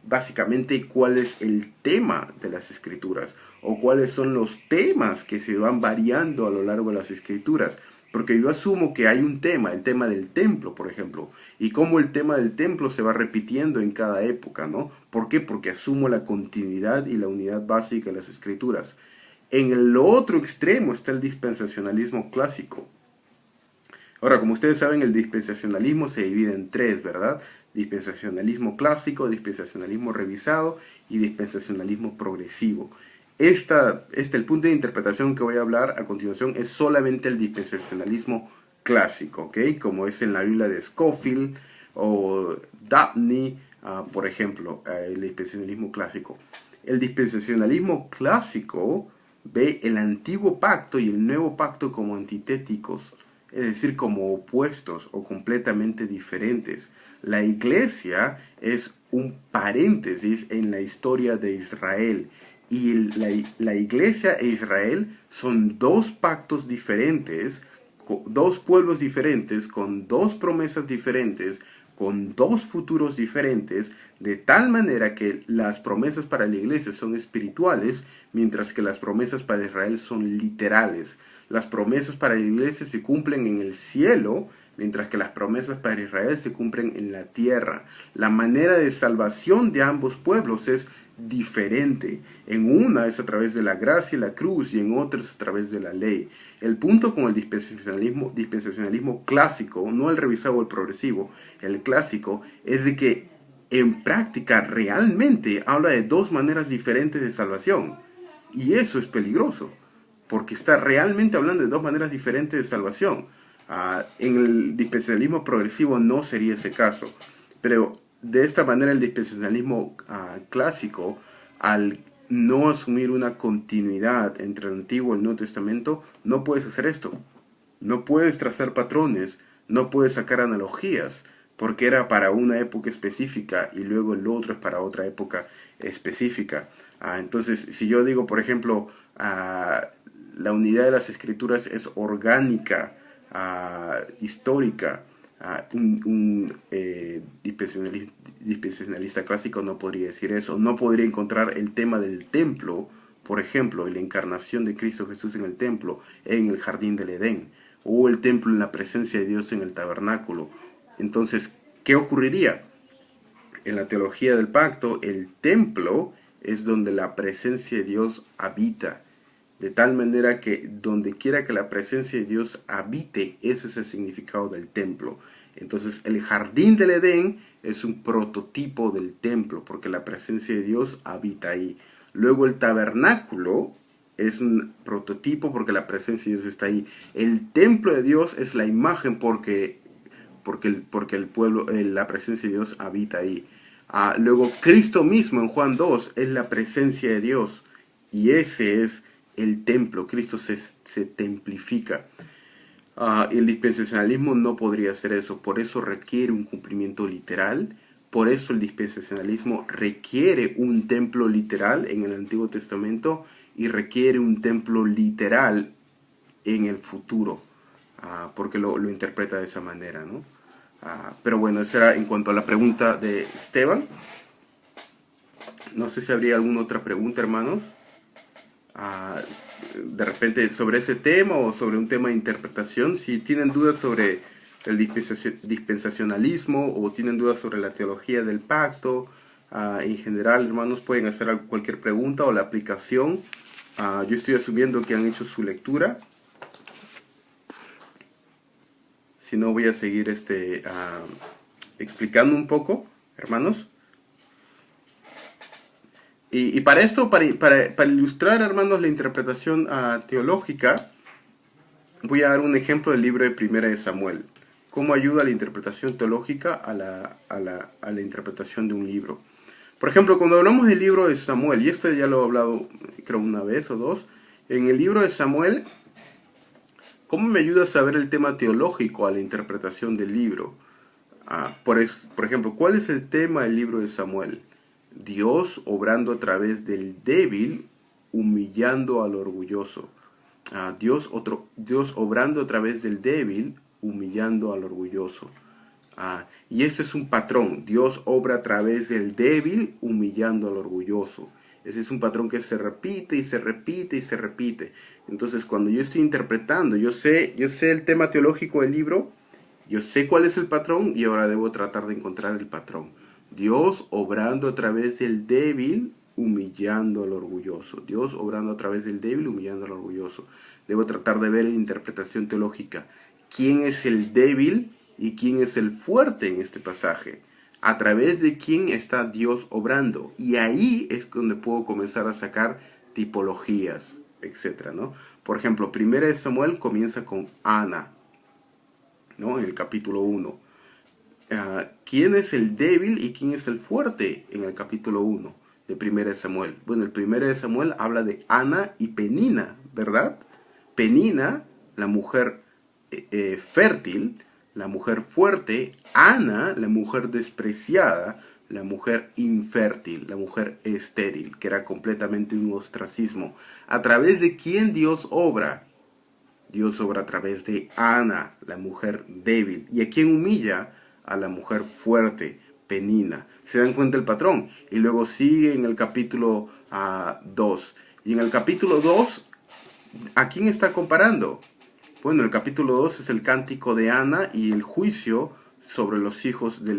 básicamente cuál es el tema de las Escrituras o cuáles son los temas que se van variando a lo largo de las Escrituras. Porque yo asumo que hay un tema, el tema del templo, por ejemplo, y cómo el tema del templo se va repitiendo en cada época, ¿no? ¿Por qué? Porque asumo la continuidad y la unidad básica de las Escrituras. En el otro extremo está el dispensacionalismo clásico. Ahora, como ustedes saben, el dispensacionalismo se divide en tres, ¿verdad? Dispensacionalismo clásico, dispensacionalismo revisado y dispensacionalismo progresivo. El punto de interpretación que voy a hablar a continuación es solamente el dispensacionalismo clásico, ¿ok? Como es en la Biblia de Scofield o Dabney, por ejemplo, el dispensacionalismo clásico. El dispensacionalismo clásico ve el antiguo pacto y el nuevo pacto como antitéticos, es decir, como opuestos o completamente diferentes. La iglesia es un paréntesis en la historia de Israel. Y la iglesia e Israel son dos pactos diferentes, dos pueblos diferentes, con dos promesas diferentes, con dos futuros diferentes, de tal manera que las promesas para la iglesia son espirituales, mientras que las promesas para Israel son literales. Las promesas para la iglesia se cumplen en el cielo, mientras que las promesas para Israel se cumplen en la tierra. La manera de salvación de ambos pueblos es diferente. En una es a través de la gracia y la cruz, y en otra es a través de la ley. El punto con el dispensacionalismo clásico, no el revisado o el progresivo, el clásico, es de que en práctica realmente habla de dos maneras diferentes de salvación. Y eso es peligroso, porque está realmente hablando de dos maneras diferentes de salvación. En el dispensacionalismo progresivo no sería ese caso, pero de esta manera el dispensacionalismo clásico, al no asumir una continuidad entre el Antiguo y el Nuevo Testamento, no puedes hacer esto. No puedes trazar patrones, no puedes sacar analogías, porque era para una época específica y luego el otro es para otra época específica. Entonces, si yo digo, por ejemplo, la unidad de las escrituras es orgánica, histórica, un dispensacionalista clásico no podría decir eso. No podría encontrar el tema del templo, por ejemplo, y la encarnación de Cristo Jesús en el templo, en el jardín del Edén, o el templo en la presencia de Dios en el tabernáculo. Entonces, ¿qué ocurriría? En la teología del pacto, el templo es donde la presencia de Dios habita. De tal manera que donde quiera que la presencia de Dios habite, eso es el significado del templo. Entonces el jardín del Edén es un prototipo del templo, porque la presencia de Dios habita ahí. Luego el tabernáculo es un prototipo porque la presencia de Dios está ahí. El templo de Dios es la imagen porque el pueblo, la presencia de Dios habita ahí. Luego Cristo mismo en Juan 2 es la presencia de Dios, y ese es el templo. Cristo se templifica. El dispensacionalismo no podría hacer eso, por eso requiere un cumplimiento literal. Por eso el dispensacionalismo requiere un templo literal en el Antiguo Testamento y requiere un templo literal en el futuro, porque lo interpreta de esa manera, ¿no? Pero bueno, eso era en cuanto a la pregunta de Esteban. No sé si habría alguna otra pregunta, hermanos. De repente sobre ese tema o sobre un tema de interpretación. Si tienen dudas sobre el dispensacionalismo o tienen dudas sobre la teología del pacto, en general, hermanos, pueden hacer cualquier pregunta o la aplicación. Yo estoy asumiendo que han hecho su lectura. Si no, voy a seguir explicando un poco, hermanos. Y para esto, para ilustrar, hermanos, la interpretación teológica, voy a dar un ejemplo del libro de Primera de Samuel. ¿Cómo ayuda la interpretación teológica a la interpretación de un libro? Por ejemplo, cuando hablamos del libro de Samuel, y esto ya lo he hablado creo una vez o dos, en el libro de Samuel, ¿cómo me ayuda a saber el tema teológico a la interpretación del libro? Por ejemplo, ¿cuál es el tema del libro de Samuel? Dios obrando a través del débil, humillando al orgulloso. Dios obrando a través del débil, humillando al orgulloso. Y ese es un patrón. Dios obra a través del débil, humillando al orgulloso. Ese es un patrón que se repite y se repite y se repite. Entonces, cuando yo estoy interpretando, yo sé el tema teológico del libro, yo sé cuál es el patrón y ahora debo tratar de encontrar el patrón. Dios obrando a través del débil, humillando al orgulloso. Dios obrando a través del débil, humillando al orgulloso. Debo tratar de ver en interpretación teológica quién es el débil y quién es el fuerte en este pasaje. A través de quién está Dios obrando. Y ahí es donde puedo comenzar a sacar tipologías, etcétera, ¿no? Por ejemplo, 1 Samuel comienza con Ana, ¿no? En el capítulo 1. ¿Quién es el débil y quién es el fuerte en el capítulo 1 de 1 Samuel? Bueno, el 1 Samuel habla de Ana y Penina, ¿verdad? Penina, la mujer fértil, la mujer fuerte; Ana, la mujer despreciada, la mujer infértil, la mujer estéril, que era completamente un ostracismo. ¿A través de quién Dios obra? Dios obra a través de Ana, la mujer débil. ¿Y a quién humilla? a la mujer fuerte, Penina. ¿Se dan cuenta el patrón? Y luego sigue en el capítulo 2. Y en el capítulo 2, ¿a quién está comparando? Bueno, el capítulo 2 es el cántico de Ana y el juicio sobre los hijos de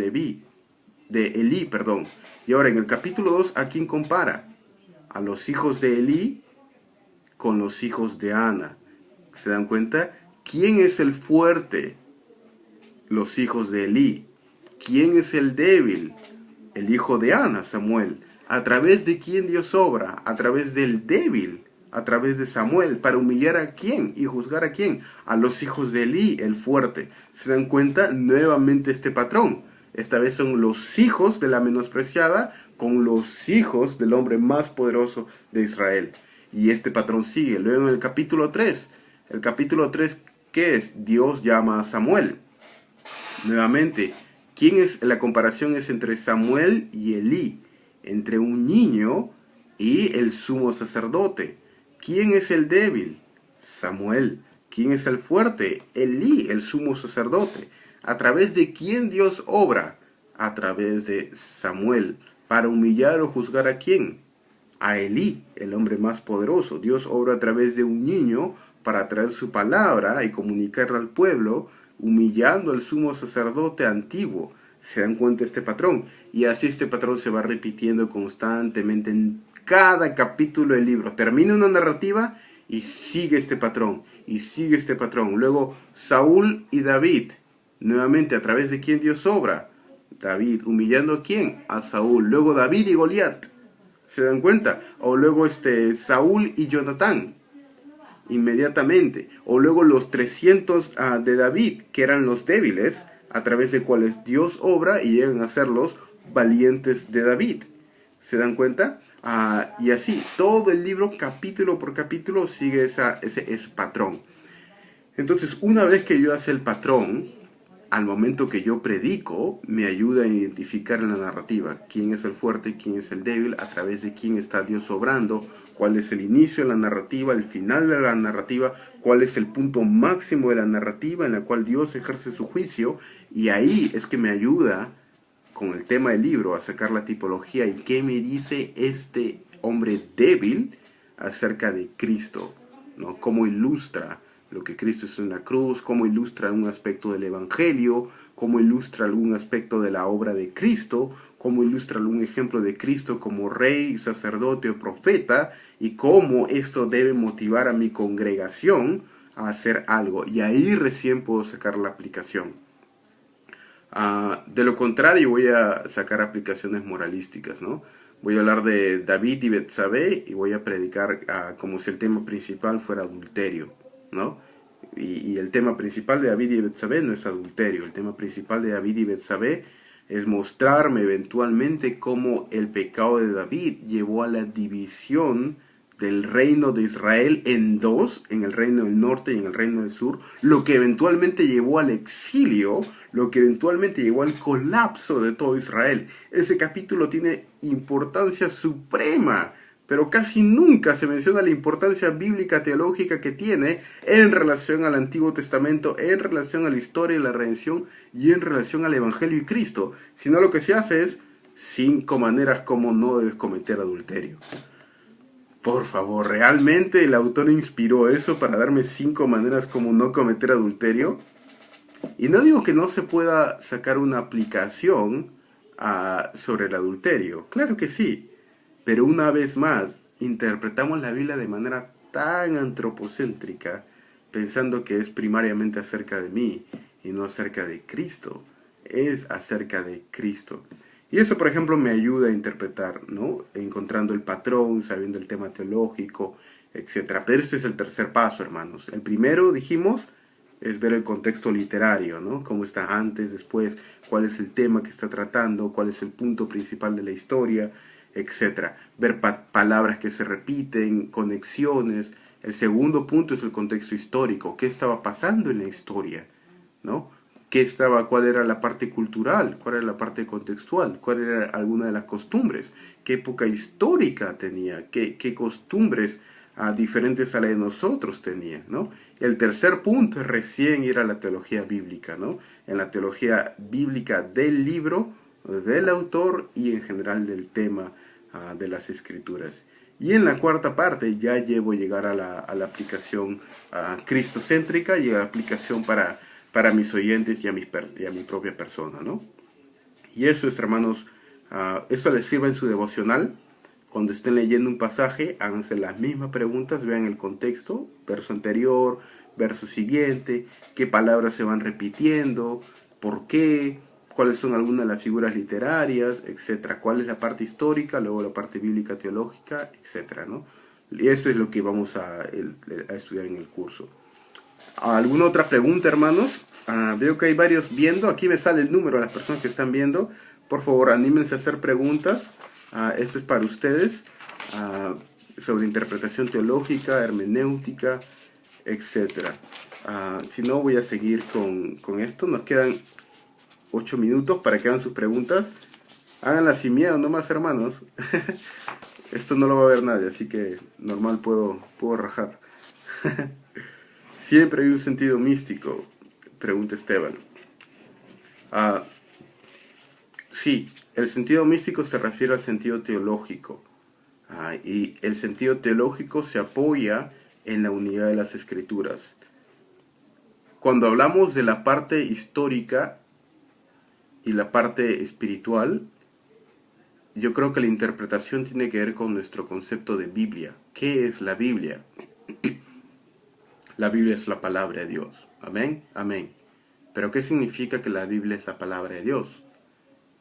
Elí, perdón. Y ahora en el capítulo 2, ¿a quién compara? A los hijos de Elí con los hijos de Ana. ¿Se dan cuenta? ¿Quién es el fuerte? Los hijos de Elí. ¿Quién es el débil? El hijo de Ana, Samuel. ¿A través de quién Dios obra? A través del débil, a través de Samuel. ¿Para humillar a quién y juzgar a quién? A los hijos de Elí, el fuerte. ¿Se dan cuenta? Nuevamente este patrón. Esta vez son los hijos de la menospreciada con los hijos del hombre más poderoso de Israel. Y este patrón sigue. Luego en el capítulo 3. El capítulo 3, ¿qué es? Dios llama a Samuel. Nuevamente, la comparación es entre Samuel y Elí, entre un niño y el sumo sacerdote. ¿Quién es el débil? Samuel. ¿Quién es el fuerte? Elí, el sumo sacerdote. ¿A través de quién Dios obra? A través de Samuel. ¿Para humillar o juzgar a quién? A Elí, el hombre más poderoso. Dios obra a través de un niño para traer su palabra y comunicarla al pueblo, humillando al sumo sacerdote antiguo. ¿Se dan cuenta este patrón? Y así este patrón se va repitiendo constantemente en cada capítulo del libro. Termina una narrativa y sigue este patrón, y sigue este patrón. Luego Saúl y David, nuevamente a través de quién Dios obra. David, humillando a quién? A Saúl. Luego David y Goliat. ¿Se dan cuenta? O luego Saúl y Jonatán, inmediatamente. O luego los 300 de David, que eran los débiles, a través de cuales Dios obra y llegan a ser los valientes de David. ¿Se dan cuenta? Y así, todo el libro, capítulo por capítulo, sigue ese patrón. Entonces, una vez que yo hace el patrón, al momento que yo predico, me ayuda a identificar en la narrativa quién es el fuerte, quién es el débil, a través de quién está Dios obrando, cuál es el inicio de la narrativa, el final de la narrativa, cuál es el punto máximo de la narrativa en la cual Dios ejerce su juicio, y ahí es que me ayuda con el tema del libro a sacar la tipología y qué me dice este hombre débil acerca de Cristo, ¿no? Cómo ilustra lo que Cristo es en la cruz, cómo ilustra un aspecto del Evangelio, cómo ilustra algún aspecto de la obra de Cristo, cómo ilustra algún ejemplo de Cristo como rey, sacerdote o profeta, y cómo esto debe motivar a mi congregación a hacer algo. Y ahí recién puedo sacar la aplicación. De lo contrario, voy a sacar aplicaciones moralísticas, ¿no? Voy a hablar de David y Betsabé y voy a predicar como si el tema principal fuera adulterio, ¿no? Y el tema principal de David y Betsabé no es adulterio. El tema principal de David y Betsabé es mostrarme eventualmente cómo el pecado de David llevó a la división del reino de Israel en dos, en el reino del norte y en el reino del sur, lo que eventualmente llevó al exilio, lo que eventualmente llevó al colapso de todo Israel. Ese capítulo tiene importancia suprema, pero casi nunca se menciona la importancia bíblica teológica que tiene en relación al Antiguo Testamento, en relación a la historia y la redención y en relación al Evangelio y Cristo, sino lo que se hace es 5 maneras como no debes cometer adulterio. Por favor, ¿realmente el autor inspiró eso para darme 5 maneras como no cometer adulterio? Y no digo que no se pueda sacar una aplicación sobre el adulterio. Claro que sí. Pero una vez más, interpretamos la Biblia de manera tan antropocéntrica, pensando que es primariamente acerca de mí y no acerca de Cristo. Es acerca de Cristo. Y eso, por ejemplo, me ayuda a interpretar, ¿no? Encontrando el patrón, sabiendo el tema teológico, etc. Pero este es el tercer paso, hermanos. El primero, dijimos, es ver el contexto literario, ¿no? Cómo está antes, después, cuál es el tema que está tratando, cuál es el punto principal de la historia, etc. Ver palabras que se repiten, conexiones. El segundo punto es el contexto histórico. ¿Qué estaba pasando en la historia? ¿No? ¿Cuál era la parte cultural? ¿Cuál era la parte contextual? ¿Cuál era alguna de las costumbres? ¿Qué época histórica tenía? ¿Qué costumbres diferentes a la de nosotros tenían, ¿no? El tercer punto es recién ir a la teología bíblica, ¿no? En la teología bíblica del libro, del autor y en general del tema de las escrituras. Y en la cuarta parte ya llegar a la aplicación cristocéntrica y a la aplicación para mis oyentes y a mi propia persona, ¿no? Y eso es, hermanos, eso les sirva en su devocional. Cuando estén leyendo un pasaje, háganse las mismas preguntas, vean el contexto, verso anterior, verso siguiente, qué palabras se van repitiendo, por qué, cuáles son algunas de las figuras literarias, etcétera, cuál es la parte histórica, luego la parte bíblica teológica, etcétera, ¿no? Y eso es lo que vamos a estudiar en el curso. ¿Alguna otra pregunta, hermanos? Veo que hay varios viendo. Aquí me sale el número de las personas que están viendo. Por favor, anímense a hacer preguntas. Esto es para ustedes. Sobre interpretación teológica, hermenéutica, etc. Si no, voy a seguir con esto. Nos quedan 8 minutos para que hagan sus preguntas. Háganlas sin miedo, no más, hermanos. Esto no lo va a ver nadie, así que normal puedo rajar. ¿Siempre hay un sentido místico? Pregunta Esteban. Sí, el sentido místico se refiere al sentido teológico. Y el sentido teológico se apoya en la unidad de las escrituras. Cuando hablamos de la parte histórica y la parte espiritual, yo creo que la interpretación tiene que ver con nuestro concepto de Biblia. ¿Qué es la Biblia? La Biblia es la palabra de Dios. Amén, amén. ¿Pero qué significa que la Biblia es la palabra de Dios?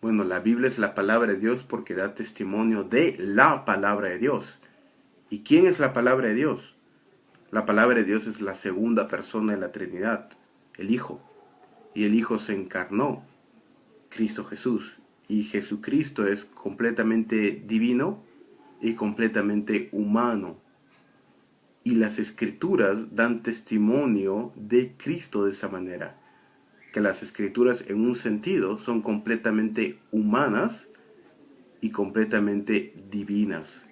Bueno, la Biblia es la palabra de Dios porque da testimonio de la palabra de Dios. ¿Y quién es la palabra de Dios? La palabra de Dios es la segunda persona de la Trinidad, el Hijo. Y el Hijo se encarnó, Cristo Jesús. Y Jesucristo es completamente divino y completamente humano. Y las Escrituras dan testimonio de Cristo de esa manera. Que las Escrituras en un sentido son completamente humanas y completamente divinas.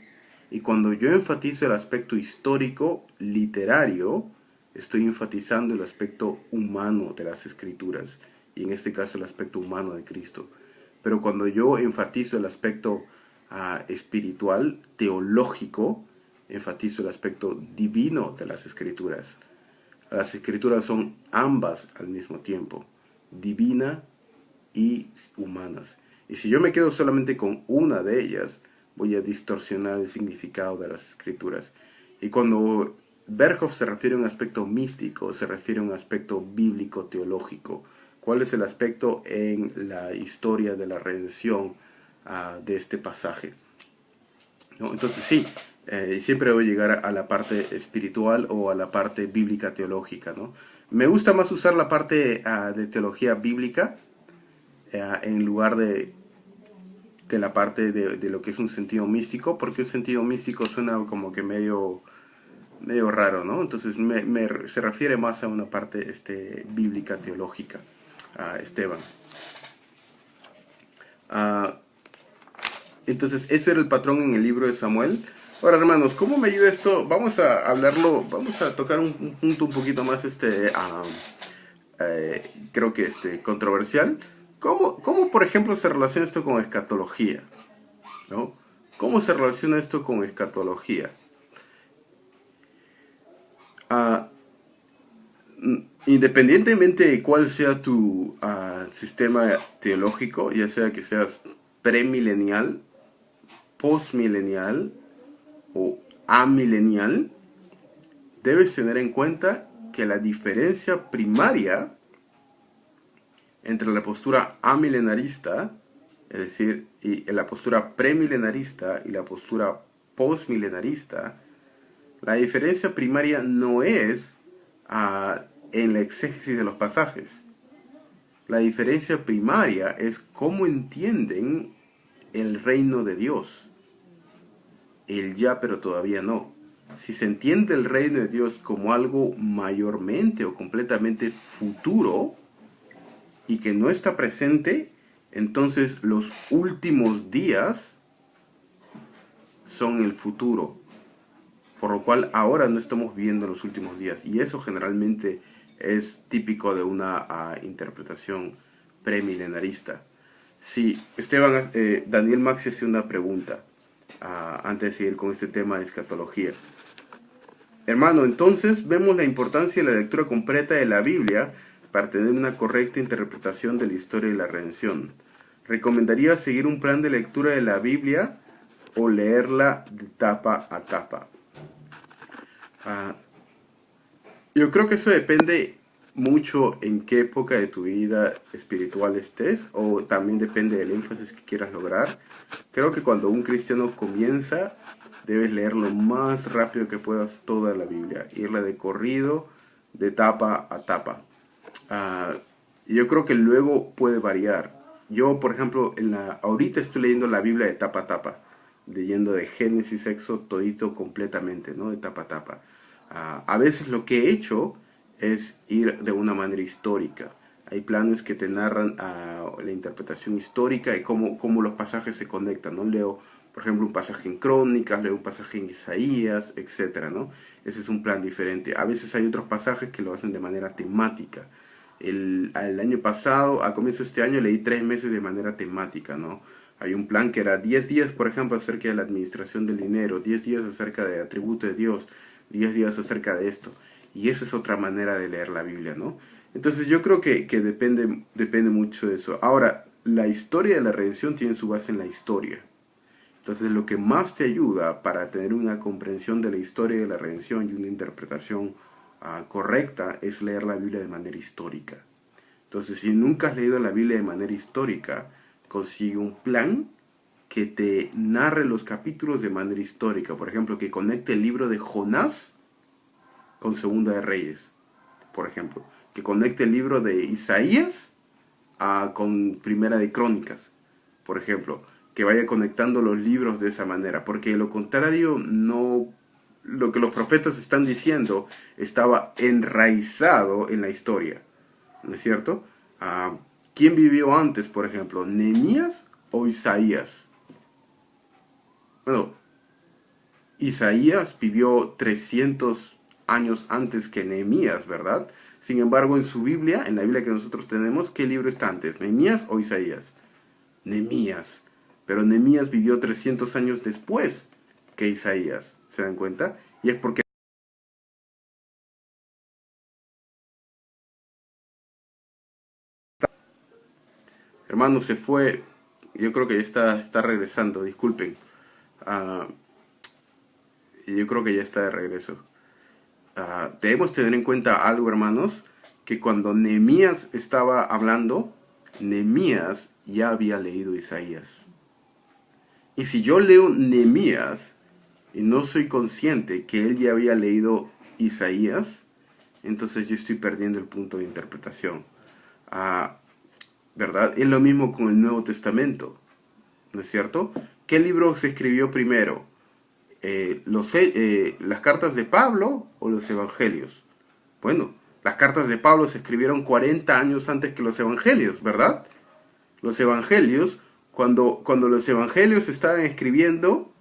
Y cuando yo enfatizo el aspecto histórico, literario, estoy enfatizando el aspecto humano de las Escrituras, y en este caso el aspecto humano de Cristo. Pero cuando yo enfatizo el aspecto espiritual, teológico, enfatizo el aspecto divino de las Escrituras. Las Escrituras son ambas al mismo tiempo, divina y humanas. Y si yo me quedo solamente con una de ellas, voy a distorsionar el significado de las Escrituras. Y cuando Berkhof se refiere a un aspecto místico, se refiere a un aspecto bíblico-teológico. ¿Cuál es el aspecto en la historia de la redención de este pasaje? ¿No? Entonces sí, siempre voy a llegar a la parte espiritual o a la parte bíblica teológica, ¿no? Me gusta más usar la parte de teología bíblica en lugar de la parte de lo que es un sentido místico, porque un sentido místico suena como que medio raro, ¿no? Entonces se refiere más a una parte bíblica teológica, Esteban. Entonces, eso era el patrón en el libro de Samuel. Ahora, hermanos, ¿cómo me ayuda esto? Vamos a hablarlo, vamos a tocar un punto un poquito más, creo que controversial. ¿Cómo, por ejemplo, se relaciona esto con escatología? ¿No? ¿Cómo se relaciona esto con escatología? Independientemente de cuál sea tu sistema teológico, ya sea que seas premilenial, postmilenial o amilenial, debes tener en cuenta que la diferencia primaria entre la postura amilenarista, es decir, y la postura premilenarista y la postura postmilenarista, la diferencia primaria no es en la exégesis de los pasajes. La diferencia primaria es cómo entienden el reino de Dios. El ya, pero todavía no. Si se entiende el reino de Dios como algo mayormente o completamente futuro y que no está presente, entonces los últimos días son el futuro. por lo cual ahora no estamos viendo los últimos días. Y eso generalmente es típico de una interpretación premilenarista. Sí, Esteban, Daniel Max hace una pregunta antes de seguir con este tema de escatología. Hermano, entonces vemos la importancia de la lectura completa de la Biblia para tener una correcta interpretación de la historia de la redención. ¿Recomendaría seguir un plan de lectura de la Biblia o leerla de tapa a tapa? Ah, yo creo que eso depende mucho en qué época de tu vida espiritual estés, o también depende del énfasis que quieras lograr. Creo que cuando un cristiano comienza, debes leer lo más rápido que puedas toda la Biblia, irla de corrido, de tapa a tapa. Ah, yo creo que luego puede variar. Yo, por ejemplo, ahorita estoy leyendo la Biblia de tapa a tapa, leyendo de Génesis, Éxodo, todito completamente, ¿no? De tapa a tapa. A veces lo que he hecho es ir de una manera histórica. Hay planes que te narran la interpretación histórica y cómo los pasajes se conectan, ¿no? Leo, por ejemplo, un pasaje en Crónicas, leo un pasaje en Isaías, etcétera, ¿no? Ese es un plan diferente. A veces hay otros pasajes que lo hacen de manera temática. El año pasado, a comienzo de este año, leí 3 meses de manera temática, ¿no? Hay un plan que era 10 días, por ejemplo, acerca de la administración del dinero, 10 días acerca de atributo de Dios, 10 días acerca de esto. Y eso es otra manera de leer la Biblia, ¿no? Entonces yo creo que depende mucho de eso. Ahora, la historia de la redención tiene su base en la historia. Entonces lo que más te ayuda para tener una comprensión de la historia de la redención y una interpretación correcta es leer la Biblia de manera histórica. Entonces, si nunca has leído la Biblia de manera histórica, consigue un plan que te narre los capítulos de manera histórica. Por ejemplo, que conecte el libro de Jonás con Segunda de Reyes. Por ejemplo, que conecte el libro de Isaías con Primera de Crónicas. Por ejemplo, que vaya conectando los libros de esa manera. Porque de lo contrario, no, lo que los profetas están diciendo estaba enraizado en la historia. ¿No es cierto? ¿Quién vivió antes, por ejemplo? ¿Nehemías o Isaías? Bueno, Isaías vivió 300 años antes que Nehemías, ¿verdad? Sin embargo, en su Biblia, en la Biblia que nosotros tenemos, ¿qué libro está antes? ¿Nehemías o Isaías? Nehemías. Pero Nehemías vivió 300 años después que Isaías. ¿Se dan cuenta? Y es porque, hermano, se fue. Yo creo que ya está regresando, disculpen. Ah, yo creo que ya está de regreso. Debemos tener en cuenta algo, hermanos, que cuando Nehemías estaba hablando, Nehemías ya había leído Isaías. Y si yo leo Nehemías y no soy consciente que él ya había leído Isaías, entonces yo estoy perdiendo el punto de interpretación. Ah, ¿Verdad? Es lo mismo con el Nuevo Testamento, ¿no es cierto? ¿Qué libro se escribió primero? ¿Las cartas de Pablo o los evangelios? Bueno, las cartas de Pablo se escribieron 40 años antes que los evangelios, ¿verdad? Los evangelios, cuando los evangelios estaban escribiendo,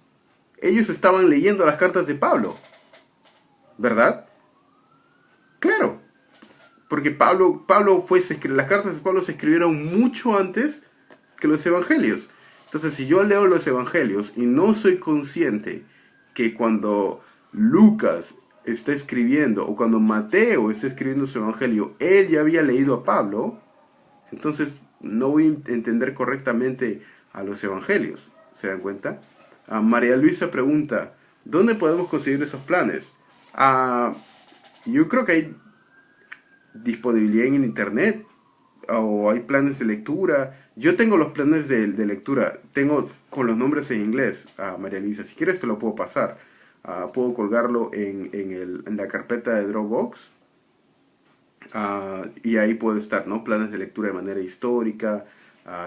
ellos estaban leyendo las cartas de Pablo, ¿verdad? Claro, porque las cartas de Pablo se escribieron mucho antes que los evangelios. Entonces, si yo leo los evangelios y no soy consciente que cuando Lucas está escribiendo o cuando Mateo está escribiendo su evangelio, él ya había leído a Pablo, entonces no voy a entender correctamente a los evangelios. ¿Se dan cuenta? María Luisa pregunta, ¿dónde podemos conseguir esos planes? Ah, yo creo que hay disponibilidad en internet o hay planes de lectura. Yo tengo los planes de lectura, tengo con los nombres en inglés, María Luisa. Si quieres te lo puedo pasar. Puedo colgarlo en la carpeta de Dropbox. Y ahí puede estar, ¿no? Planes de lectura de manera histórica,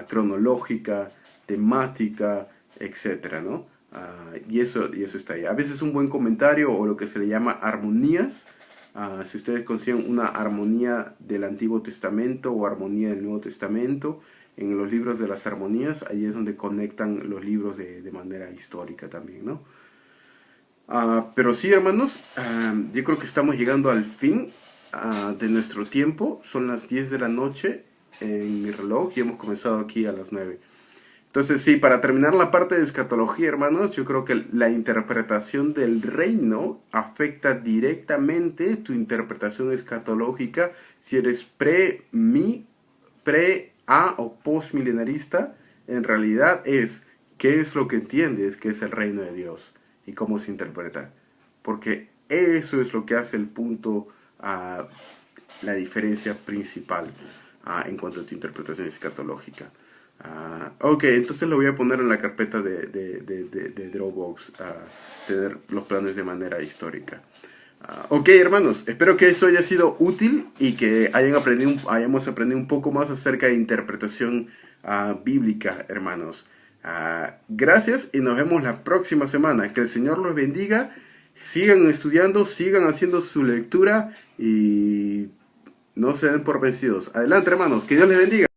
cronológica, temática, etcétera, ¿no? Y eso está ahí. A veces un buen comentario o lo que se le llama armonías. Si ustedes consiguen una armonía del Antiguo Testamento o armonía del Nuevo Testamento, en los libros de las armonías, ahí es donde conectan los libros de manera histórica también, ¿no? Pero sí, hermanos, yo creo que estamos llegando al fin de nuestro tiempo. Son las 10 de la noche en mi reloj y hemos comenzado aquí a las 9. Entonces, sí, para terminar la parte de escatología, hermanos, yo creo que la interpretación del reino afecta directamente tu interpretación escatológica si eres pre-a o postmilenarista. En realidad es qué es lo que entiendes que es el reino de Dios y cómo se interpreta. Porque eso es lo que hace el punto, la diferencia principal en cuanto a tu interpretación escatológica. Ok, entonces lo voy a poner en la carpeta de Dropbox, tener los planes de manera histórica. Ok, hermanos, espero que eso haya sido útil y que hayamos aprendido un poco más acerca de interpretación bíblica, hermanos. Gracias y nos vemos la próxima semana. Que el Señor los bendiga. Sigan estudiando, sigan haciendo su lectura y no se den por vencidos. Adelante, hermanos, que Dios les bendiga.